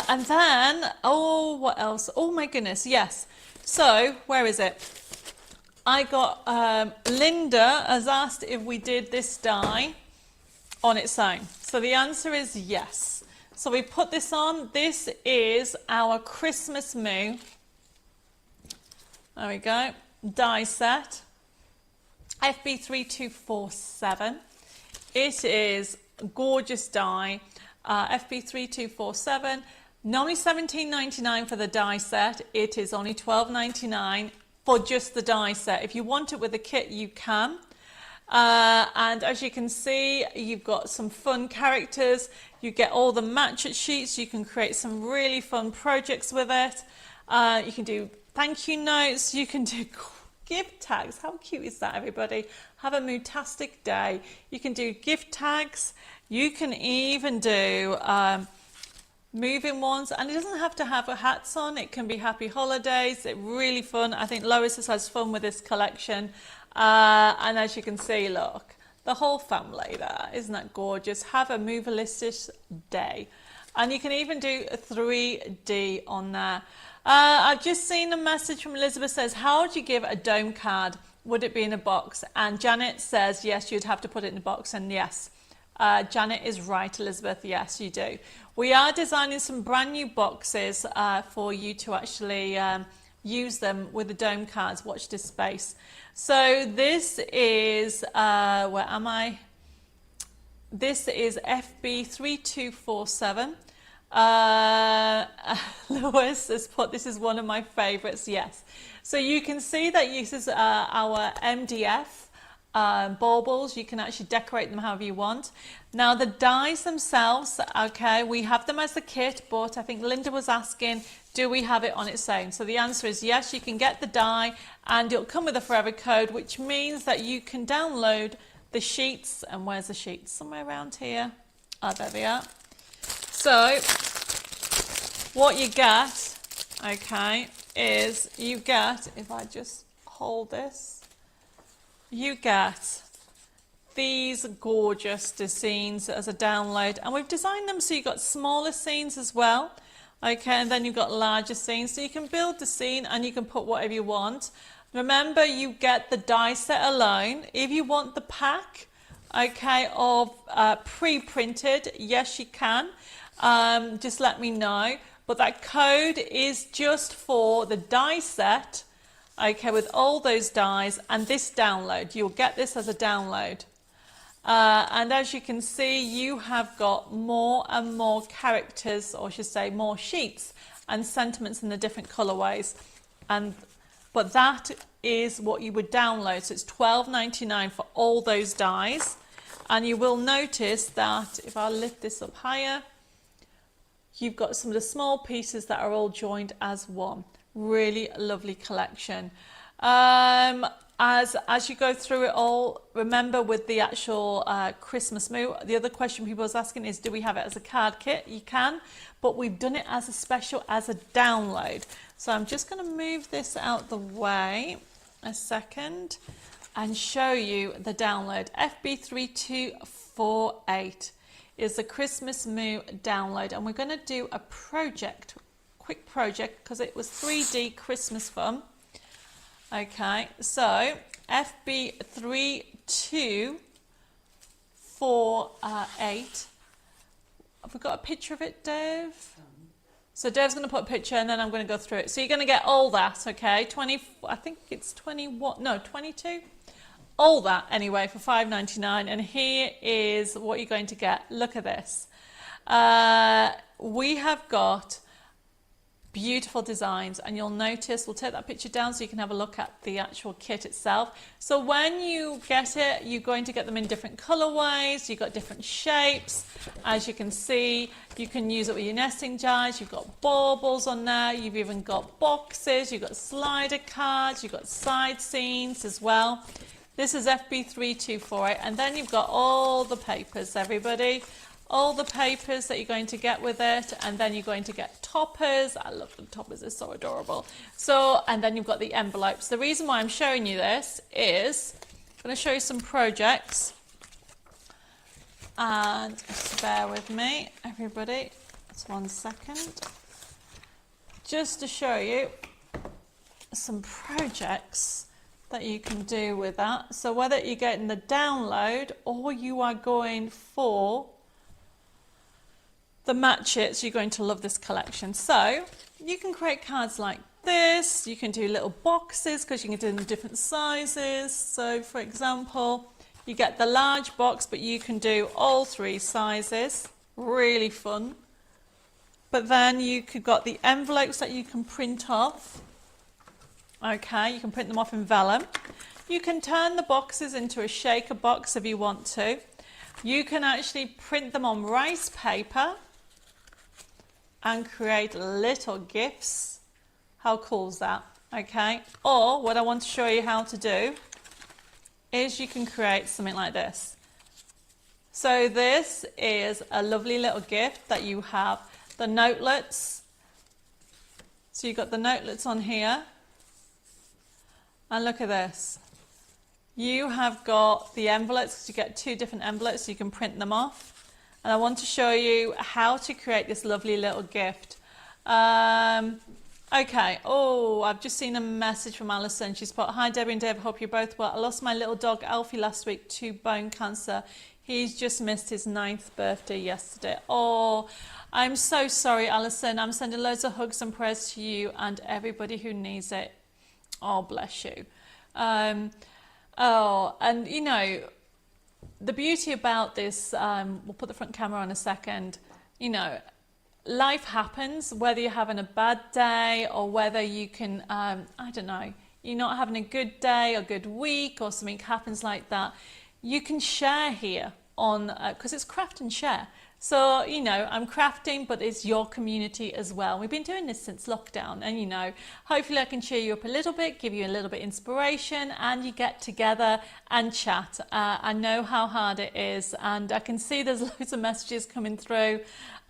And then, oh, what else? Oh my goodness, yes. So, where is it? I got, Linda has asked if we did this die on its own. So the answer is yes. So we put this on. This is our Christmas Moo. There we go. Die set. FB3247. It is a gorgeous die. FB3247. Normally $17.99 for the die set. It is only $12.99 for just the die set. If you want it with a kit, you can. And as you can see, you've got some fun characters. You get all the match it sheets. You can create some really fun projects with it. You can do thank you notes. You can do gift tags. How cute is that, everybody? Have a mootastic day. You can do gift tags. You can even do moving ones, and it doesn't have to have a hats on. It can be happy holidays. It's really fun. I think Lois has fun with this collection. And as you can see, look, the whole family there. Isn't that gorgeous? Have a movealistic day. And you can even do a 3D on there. I've just seen a message from Elizabeth says, how would you give a dome card? Would it be in a box? And Janet says, yes, you'd have to put it in a box. And yes, Janet is right, Elizabeth. Yes, you do. We are designing some brand new boxes for you to actually use them with the dome cards. Watch this space. So this is, where am I? This is FB3247. Lewis has put, this is one of my favorites. Yes. So you can see that uses our MDF baubles. You can actually decorate them however you want. Now the dies themselves, okay, we have them as the kit, but I think Linda was asking, do we have it on its own? So the answer is yes, you can get the die and it'll come with a forever code, which means that you can download the sheets. And where's the sheets? Somewhere around here. Oh, there they are. So what you get, okay, is you get, if I just hold this, you get these gorgeous scenes as a download, and we've designed them so you've got smaller scenes as well, okay, and then you've got larger scenes, so you can build the scene and you can put whatever you want. Remember, you get the die set alone. If you want the pack, okay, of pre-printed, yes you can, just let me know, but that code is just for the die set, okay, with all those dies and this download. You'll get this as a download. And as you can see, you have got more and more characters, or I should say more sheets and sentiments in the different colorways. But that is what you would download. So it's $12.99 for all those dies. And you will notice that if I lift this up higher, you've got some of the small pieces that are all joined as one. Really lovely collection. As you go through it all, remember with the actual Christmas moo, the other question people was asking is, do we have it as a card kit? You can, but we've done it as a special, as a download. So I'm just going to move this out the way a second and show you the download. FB3248 is the Christmas moo download, and we're going to do a project, quick project, because it was 3D Christmas fun. Okay, so FB3248. Have we got a picture of it, Dave? So Dave's going to put a picture and then I'm going to go through it. So you're going to get all that, okay? 20, I think it's 21, no, 22. All that anyway for $5.99. And here is what you're going to get. Look at this. We have got beautiful designs, and you'll notice, we'll take that picture down so you can have a look at the actual kit itself. So when you get it, you're going to get them in different colorways. You've got different shapes. As you can see, you can use it with your nesting jars. You've got baubles on there. You've even got boxes. You've got slider cards. You've got side scenes as well. This is FB3248, and then you've got all the papers, everybody. All the papers that you're going to get with it, and then you're going to get toppers. I love the toppers, they're so adorable. So, and then you've got the envelopes. The reason why I'm showing you this is I'm going to show you some projects, and just bear with me, everybody. Just 1 second. Just to show you some projects that you can do with that. So whether you're getting the download or you are going for the match it, so you're going to love this collection. So you can create cards like this. You can do little boxes because you can do them in different sizes. So for example, you get the large box, but you can do all 3 sizes. Really fun. But then you could got the envelopes that you can print off. Okay, you can print them off in vellum. You can turn the boxes into a shaker box if you want to. You can actually print them on rice paper and create little gifts. How cool is that? Okay, or what I want to show you how to do is you can create something like this. So this is a lovely little gift that you have the notelets. So you've got the notelets on here, and look at this. You have got the envelopes, because you get 2 different envelopes, so you can print them off. And I want to show you how to create this lovely little gift. Okay. Oh, I've just seen a message from Alison. She's put, "Hi Debbie and Dave, hope you're both well. I lost my little dog Alfie last week to bone cancer. He's just missed his 9th birthday yesterday." Oh, I'm so sorry, Alison. I'm sending loads of hugs and prayers to you and everybody who needs it. Oh, bless you. Oh, and you know, the beauty about this, we'll put the front camera on a second, you know, life happens, whether you're having a bad day or whether you can, I don't know, you're not having a good day or good week or something happens like that. You can share here on, because it's craft and share. So, you know, I'm crafting, but it's your community as well. We've been doing this since lockdown and, you know, hopefully I can cheer you up a little bit, give you a little bit of inspiration and you get together and chat. I know how hard it is and I can see there's loads of messages coming through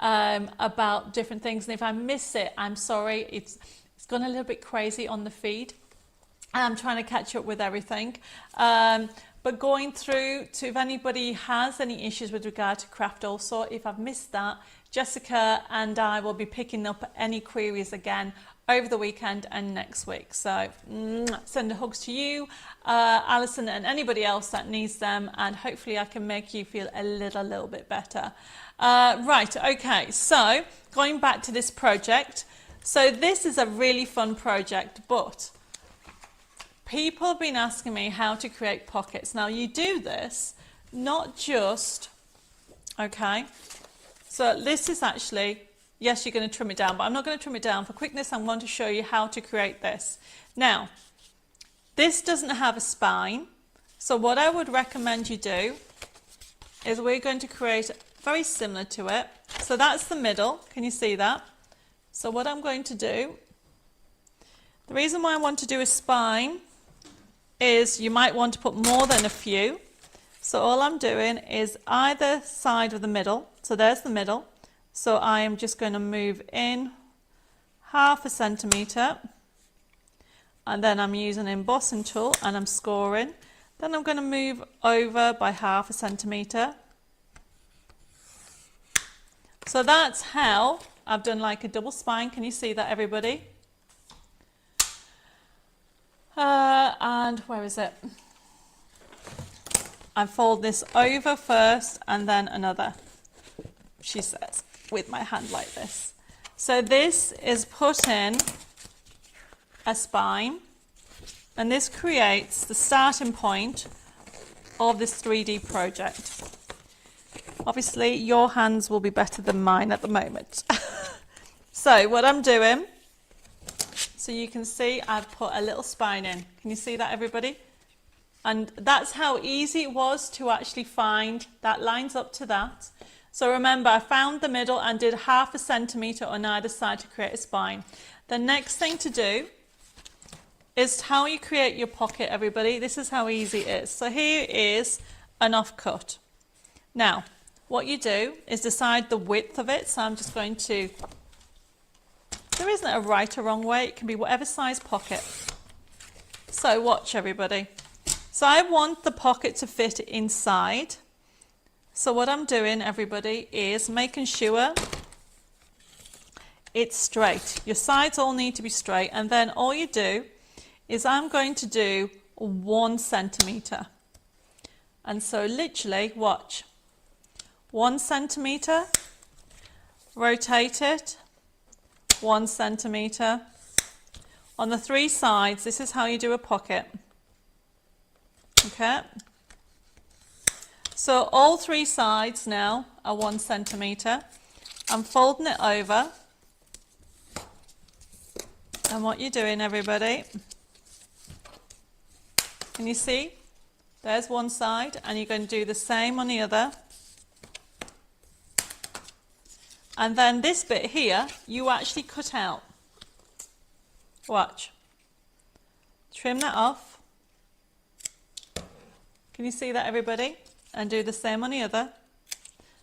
about different things. And if I miss it, I'm sorry. It's gone a little bit crazy on the feed. I'm trying to catch up with everything. But going through to, if anybody has any issues with regard to craft also, if I've missed that, Jessica and I will be picking up any queries again over the weekend and next week. So send a hugs to you, Alison, and anybody else that needs them, and hopefully I can make you feel a little bit better. Right, okay, so going back to this project. So this is a really fun project, but people have been asking me how to create pockets. Now you do this, not just, okay, so this is actually, yes, you're going to trim it down, but I'm not going to trim it down. For quickness, I'm going to show you how to create this. Now, this doesn't have a spine, so what I would recommend you do is we're going to create very similar to it. So that's the middle, can you see that? So what I'm going to do, the reason why I want to do a spine is you might want to put more than a few. So all I'm doing is either side of the middle. So there's the middle. So I am just going to move in 1/2 centimetre. And then I'm using an embossing tool and I'm scoring. Then I'm going to move over by 1/2 centimetre. So that's how I've done like a double spine. Can you see that, everybody? And where is it? I fold this over first and then another, she says, with my hand like this. So this is putting a spine, and this creates the starting point of this 3D project. Obviously, your hands will be better than mine at the moment. So what I'm doing, so you can see I've put a little spine in. Can you see that, everybody? And that's how easy it was to actually find. That lines up to that. So remember, I found the middle and did 1/2 centimetre on either side to create a spine. The next thing to do is how you create your pocket, everybody. This is how easy it is. So here is an offcut. Now, what you do is decide the width of it. So I'm just going to, there isn't a right or wrong way. It can be whatever size pocket. So watch, everybody. So I want the pocket to fit inside. So what I'm doing, everybody, is making sure it's straight. Your sides all need to be straight. And then all you do is I'm going to do 1 centimetre. And so literally, watch. 1 centimetre, rotate it, 1 centimetre. On the 3 sides, this is how you do a pocket. Okay. So all 3 sides now are 1 centimetre. I'm folding it over. And what you're doing, everybody, can you see? There's one side, and you're going to do the same on the other. And then this bit here, you actually cut out. Watch. Trim that off. Can you see that, everybody? And do the same on the other.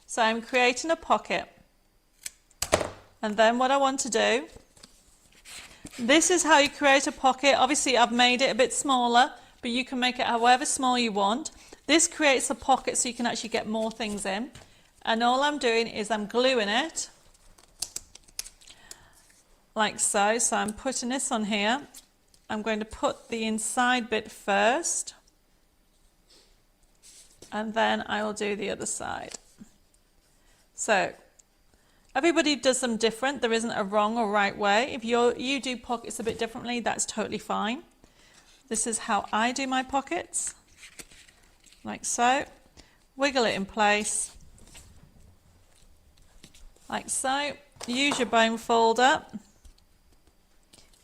So I'm creating a pocket. And then what I want to do, this is how you create a pocket. Obviously, I've made it a bit smaller, but you can make it however small you want. This creates a pocket so you can actually get more things in. And all I'm doing is I'm gluing it like so. So I'm putting this on here. I'm going to put the inside bit first, and then I will do the other side. So everybody does them different. There isn't a wrong or right way. If you do pockets a bit differently, that's totally fine. This is how I do my pockets, like so. Wiggle it in place, like so. Use your bone folder.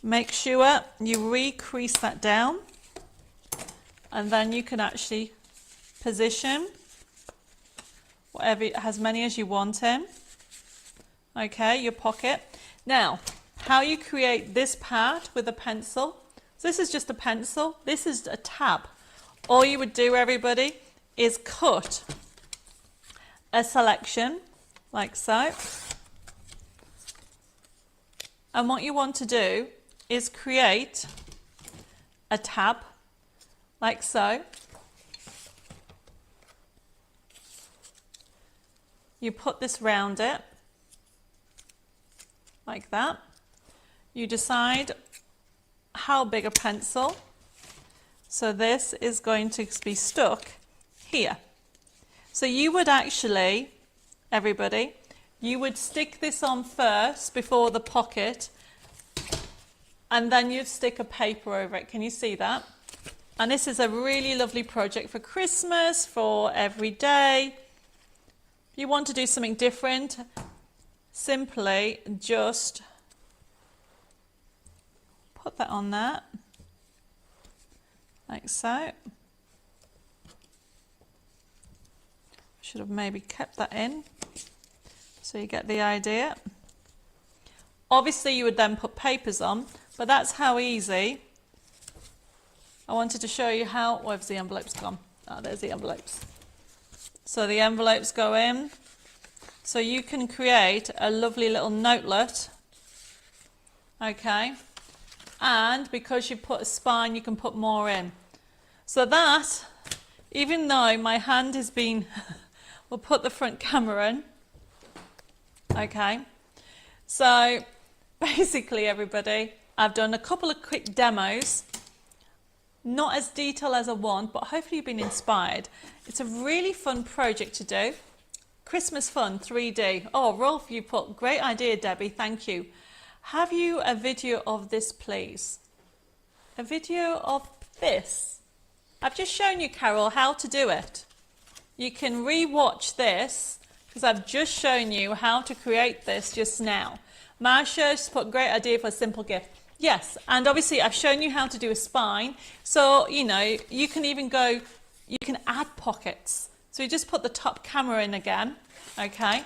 Make sure you re-crease that down, and then you can actually position whatever, as many as you want in. Okay, your pocket. Now, how you create this part with a pencil. So this is just a pencil. This is a tab. All you would do, everybody, is cut a selection like so. And what you want to do is create a tab like so. You put this round it like that. You decide how big a pencil. So this is going to be stuck here. So you would actually, everybody, you would stick this on first before the pocket, and then you'd stick a paper over it. Can you see that? And this is a really lovely project for Christmas, for every day. If you want to do something different, simply just put that on there, like so. Should have maybe kept that in, so you get the idea. Obviously you would then put papers on, but that's how easy. I wanted to show you how, where's the envelopes gone? Oh, there's the envelopes. So the envelopes go in, so you can create a lovely little notelet, okay? And because you put a spine, you can put more in. So that, even though my hand has been, we'll put the front camera in, okay? So basically, everybody, I've done a couple of quick demos, not as detailed as I want, but hopefully you've been inspired. It's a really fun project to do. Christmas fun, 3D. Oh, Rolf, you put, great idea, Debbie, thank you. Have you a video of this, please? A video of this. I've just shown you, Carol, how to do it. You can re-watch this, because I've just shown you how to create this just now. Marsha's put, great idea for a simple gift. Yes, and obviously I've shown you how to do a spine. So, you know, you can even go, you can add pockets. So you just put the top camera in again, okay?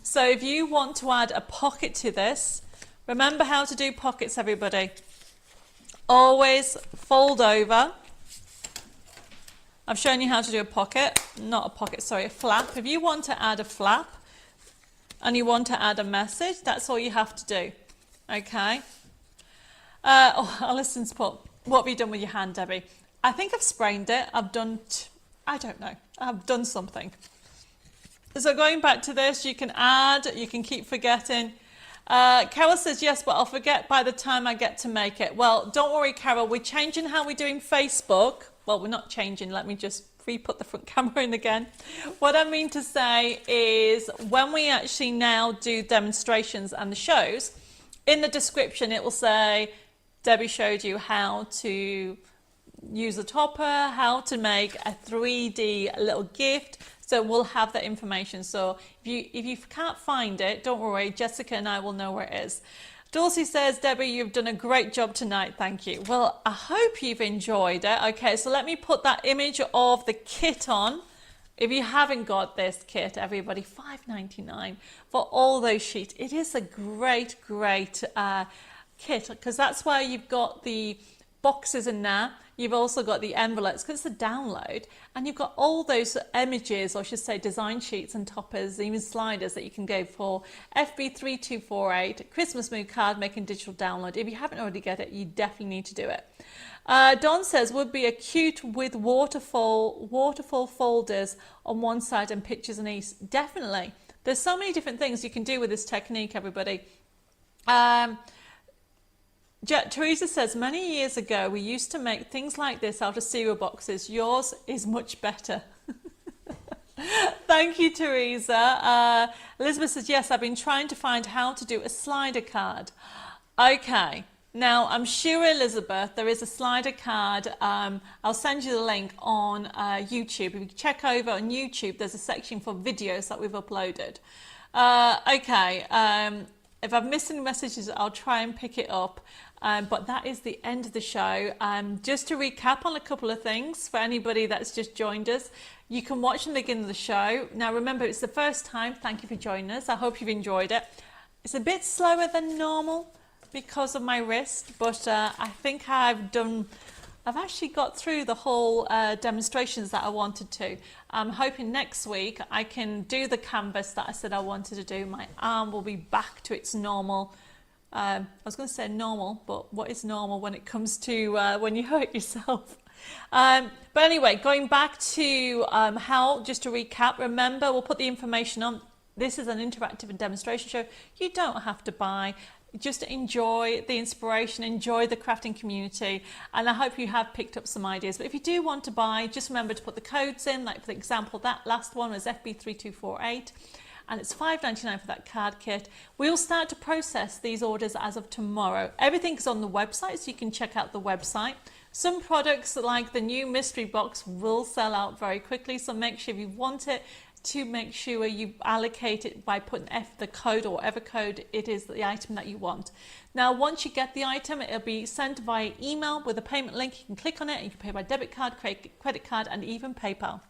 So if you want to add a pocket to this, remember how to do pockets, everybody. Always fold over. I've shown you how to do a pocket, not a pocket, sorry, a flap. If you want to add a flap and you want to add a message, that's all you have to do, okay? Alison's put, what have you done with your hand, Debbie? I think I've sprained it. I've done, I don't know, I've done something. So going back to this, you can add, you can keep forgetting. Carol says, yes, but I'll forget by the time I get to make it. Well, don't worry, Carol, we're changing how we're doing Facebook. Well, we're not changing, let me just re-put the front camera in again. What I mean to say is when we actually now do demonstrations and the shows, in the description it will say, Debbie showed you how to use a topper, how to make a 3D little gift. So we'll have that information. So if you can't find it, don't worry, Jessica and I will know where it is. Dulcie says, Debbie, you've done a great job tonight, thank you. Well, I hope you've enjoyed it. Okay, so let me put that image of the kit on. If you haven't got this kit, everybody, $5.99 for all those sheets. It is a great, great kit, because that's where you've got the boxes in there. You've also got the envelopes, because it's a download, and you've got all those images, or I should say design sheets and toppers, even sliders that you can go for. FB3248, Christmas mood card, making digital download. If you haven't already got it, you definitely need to do it. Don says, would be a cute with waterfall folders on one side and pictures on each. Definitely. There's so many different things you can do with this technique, everybody. Teresa says, many years ago, we used to make things like this out of cereal boxes. Yours is much better. Thank you, Teresa. Elizabeth says, yes, I've been trying to find how to do a slider card. Okay. Now, I'm sure, Elizabeth, there is a slider card. I'll send you the link on YouTube. If you check over on YouTube, there's a section for videos that we've uploaded. Okay. If I've missed any messages, I'll try and pick it up. But that is the end of the show. Just to recap on a couple of things for anybody that's just joined us, you can watch from the beginning of the show. Now, remember, it's the first time. Thank you for joining us. I hope you've enjoyed it. It's a bit slower than normal because of my wrist, but I think I've actually got through the whole demonstrations that I wanted to. I'm hoping next week I can do the canvas that I said I wanted to do. My arm will be back to its normal. I was going to say normal, but what is normal when it comes to when you hurt yourself? But anyway, going back to how, just to recap, remember, we'll put the information on. This is an interactive and demonstration show. You don't have to buy. Just enjoy the inspiration, enjoy the crafting community, and I hope you have picked up some ideas. But if you do want to buy, just remember to put the codes in. Like for example, that last one was FB3248. And it's $5.99 for that card kit. We'll start to process these orders as of tomorrow. Everything's on the website, so you can check out the website. Some products, like the new mystery box, will sell out very quickly, so make sure if you want it, to make sure you allocate it by putting the code or whatever code it is, the item that you want. Now, once you get the item, it'll be sent via email with a payment link. You can click on it and you can pay by debit card, credit card, and even PayPal.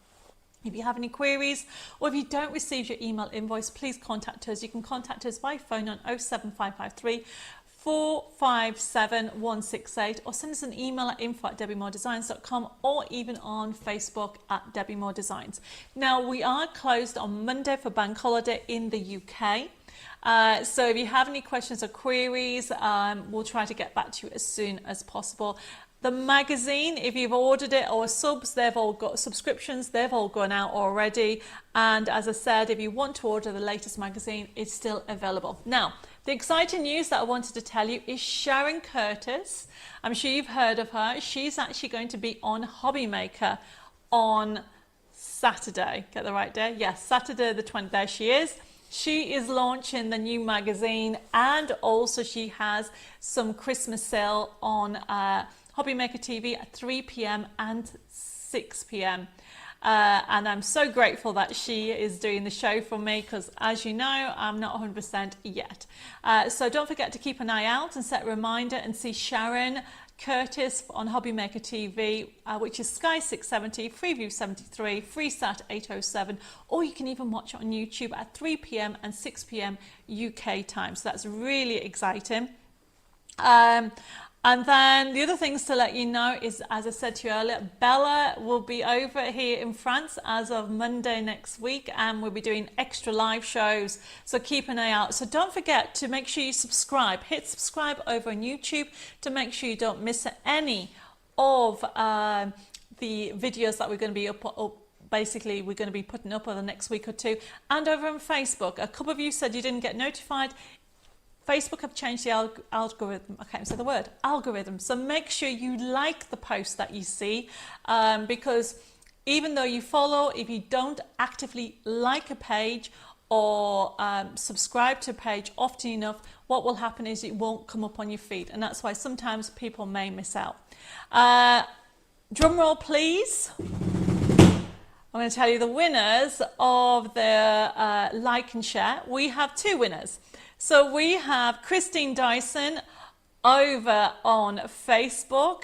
If you have any queries or if you don't receive your email invoice, please contact us. You can contact us by phone on 07553 457 168 or send us an email at info@debbimoredesigns.com or even on Facebook at Debbi More Designs. Now, we are closed on Monday for bank holiday in the UK. So if you have any questions or queries, we'll try to get back to you as soon as possible. The magazine, if you've ordered it, or subs, they've all got subscriptions, they've all gone out already. And as I said, if you want to order the latest magazine, it's still available. Now, the exciting news that I wanted to tell you is Sharon Curtis. I'm sure you've heard of her. She's actually going to be on Hobby Maker on Saturday. Get the right day? Yes, Saturday the 20th. There she is. She is launching the new magazine, and also she has some Christmas sale on Hobby Maker TV at 3 p.m. and 6 p.m. And I'm so grateful that she is doing the show for me because, as you know, I'm not 100% yet. So don't forget to keep an eye out and set a reminder and see Sharon Curtis on Hobby Maker TV, which is Sky 670, Freeview 73, Freesat 807, or you can even watch it on YouTube at 3 p.m. and 6 p.m. UK time. So that's really exciting. And then the other things to let you know is, as I said to you earlier, Bella will be over here in France as of Monday next week, and we'll be doing extra live shows. So keep an eye out. So don't forget to make sure you subscribe. Hit subscribe over on YouTube to make sure you don't miss any of the videos that we're going to be basically we're going to be putting up over the next week or two. And over on Facebook, a couple of you said you didn't get notified. Facebook have changed the algorithm. I can't say the word, algorithm. So make sure you like the post that you see, because even though you follow, if you don't actively like a page or subscribe to a page often enough, what will happen is it won't come up on your feed. And that's why sometimes people may miss out. Drum roll, please. I'm going to tell you the winners of the like and share. We have two winners. So we have Christine Dyson over on Facebook.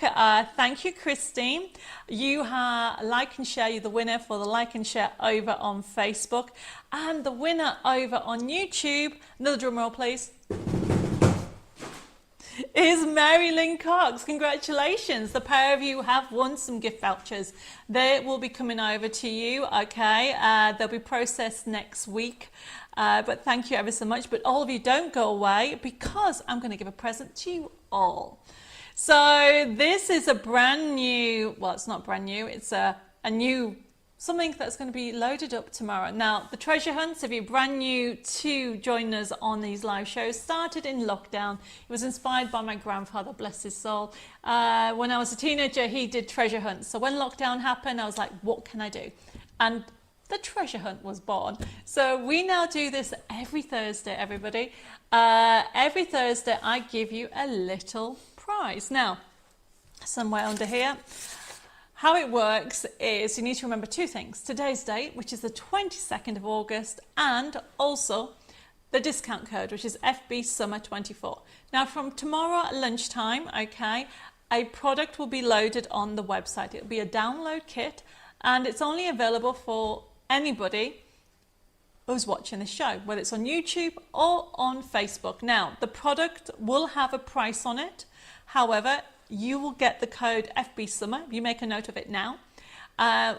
Thank you, Christine. You like and share. You're the winner for the like and share over on Facebook. And the winner over on YouTube, another drum roll please, is Mary Lynn Cox. Congratulations. The pair of you have won some gift vouchers. They will be coming over to you, okay? They'll be processed next week. But thank you ever so much. But all of you don't go away because I'm going to give a present to you all. So this is a brand new, well, it's not brand new. It's a new something that's going to be loaded up tomorrow. Now, the treasure hunts, if you're brand new to join us on these live shows, started in lockdown. It was inspired by my grandfather, bless his soul. When I was a teenager, he did treasure hunts. So when lockdown happened, I was like, what can I do? And the treasure hunt was born. So we now do this every Thursday, everybody. Every Thursday, I give you a little prize. Now, somewhere under here, how it works is you need to remember two things. Today's date, which is the 22nd of August, and also the discount code, which is FB Summer 24. Now, from tomorrow at lunchtime, okay, a product will be loaded on the website. It'll be a download kit, and it's only available for anybody who's watching this show, whether it's on YouTube or on Facebook. Now, the product will have a price on it. However, you will get the code FB Summer. You make a note of it now.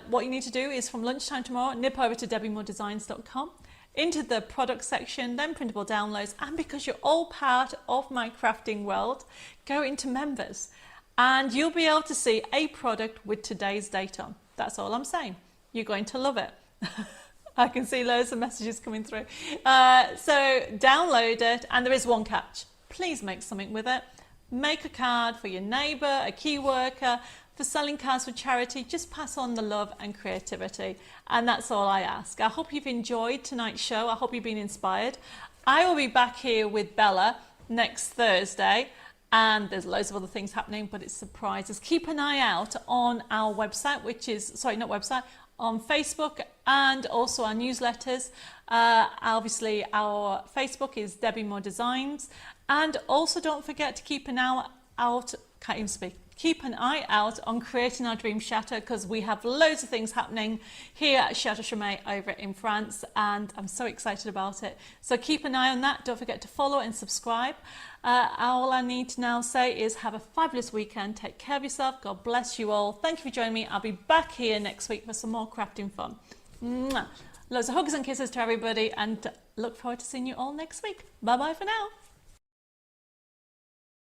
What you need to do is from lunchtime tomorrow, nip over to debbimoredesigns.com, into the product section, then printable downloads, and because you're all part of my crafting world, go into members and you'll be able to see a product with today's date on. That's all I'm saying. You're going to love it. I can see loads of messages coming through. So download it, and there is one catch. Please make something with it. Make a card for your neighbour, a key worker, for selling cards for charity. Just pass on the love and creativity. And that's all I ask. I hope you've enjoyed tonight's show. I hope you've been inspired. I will be back here with Bella next Thursday. And there's loads of other things happening, but it's surprises. Keep an eye out on our website, which is, sorry, not website, on Facebook and also our newsletters. Obviously, our Facebook is Debbi More Designs. And also don't forget to keep an eye out, can't even speak, keep an eye out on Creating Our Dream Chateau, because we have loads of things happening here at Chateau Chaumet over in France, and I'm so excited about it. So keep an eye on that. Don't forget to follow and subscribe. All I need to now say is have a fabulous weekend. Take care of yourself. God bless you all. Thank you for joining me. I'll be back here next week for some more crafting fun. Mwah. Loads of hugs and kisses to everybody, and look forward to seeing you all next week. Bye bye for now.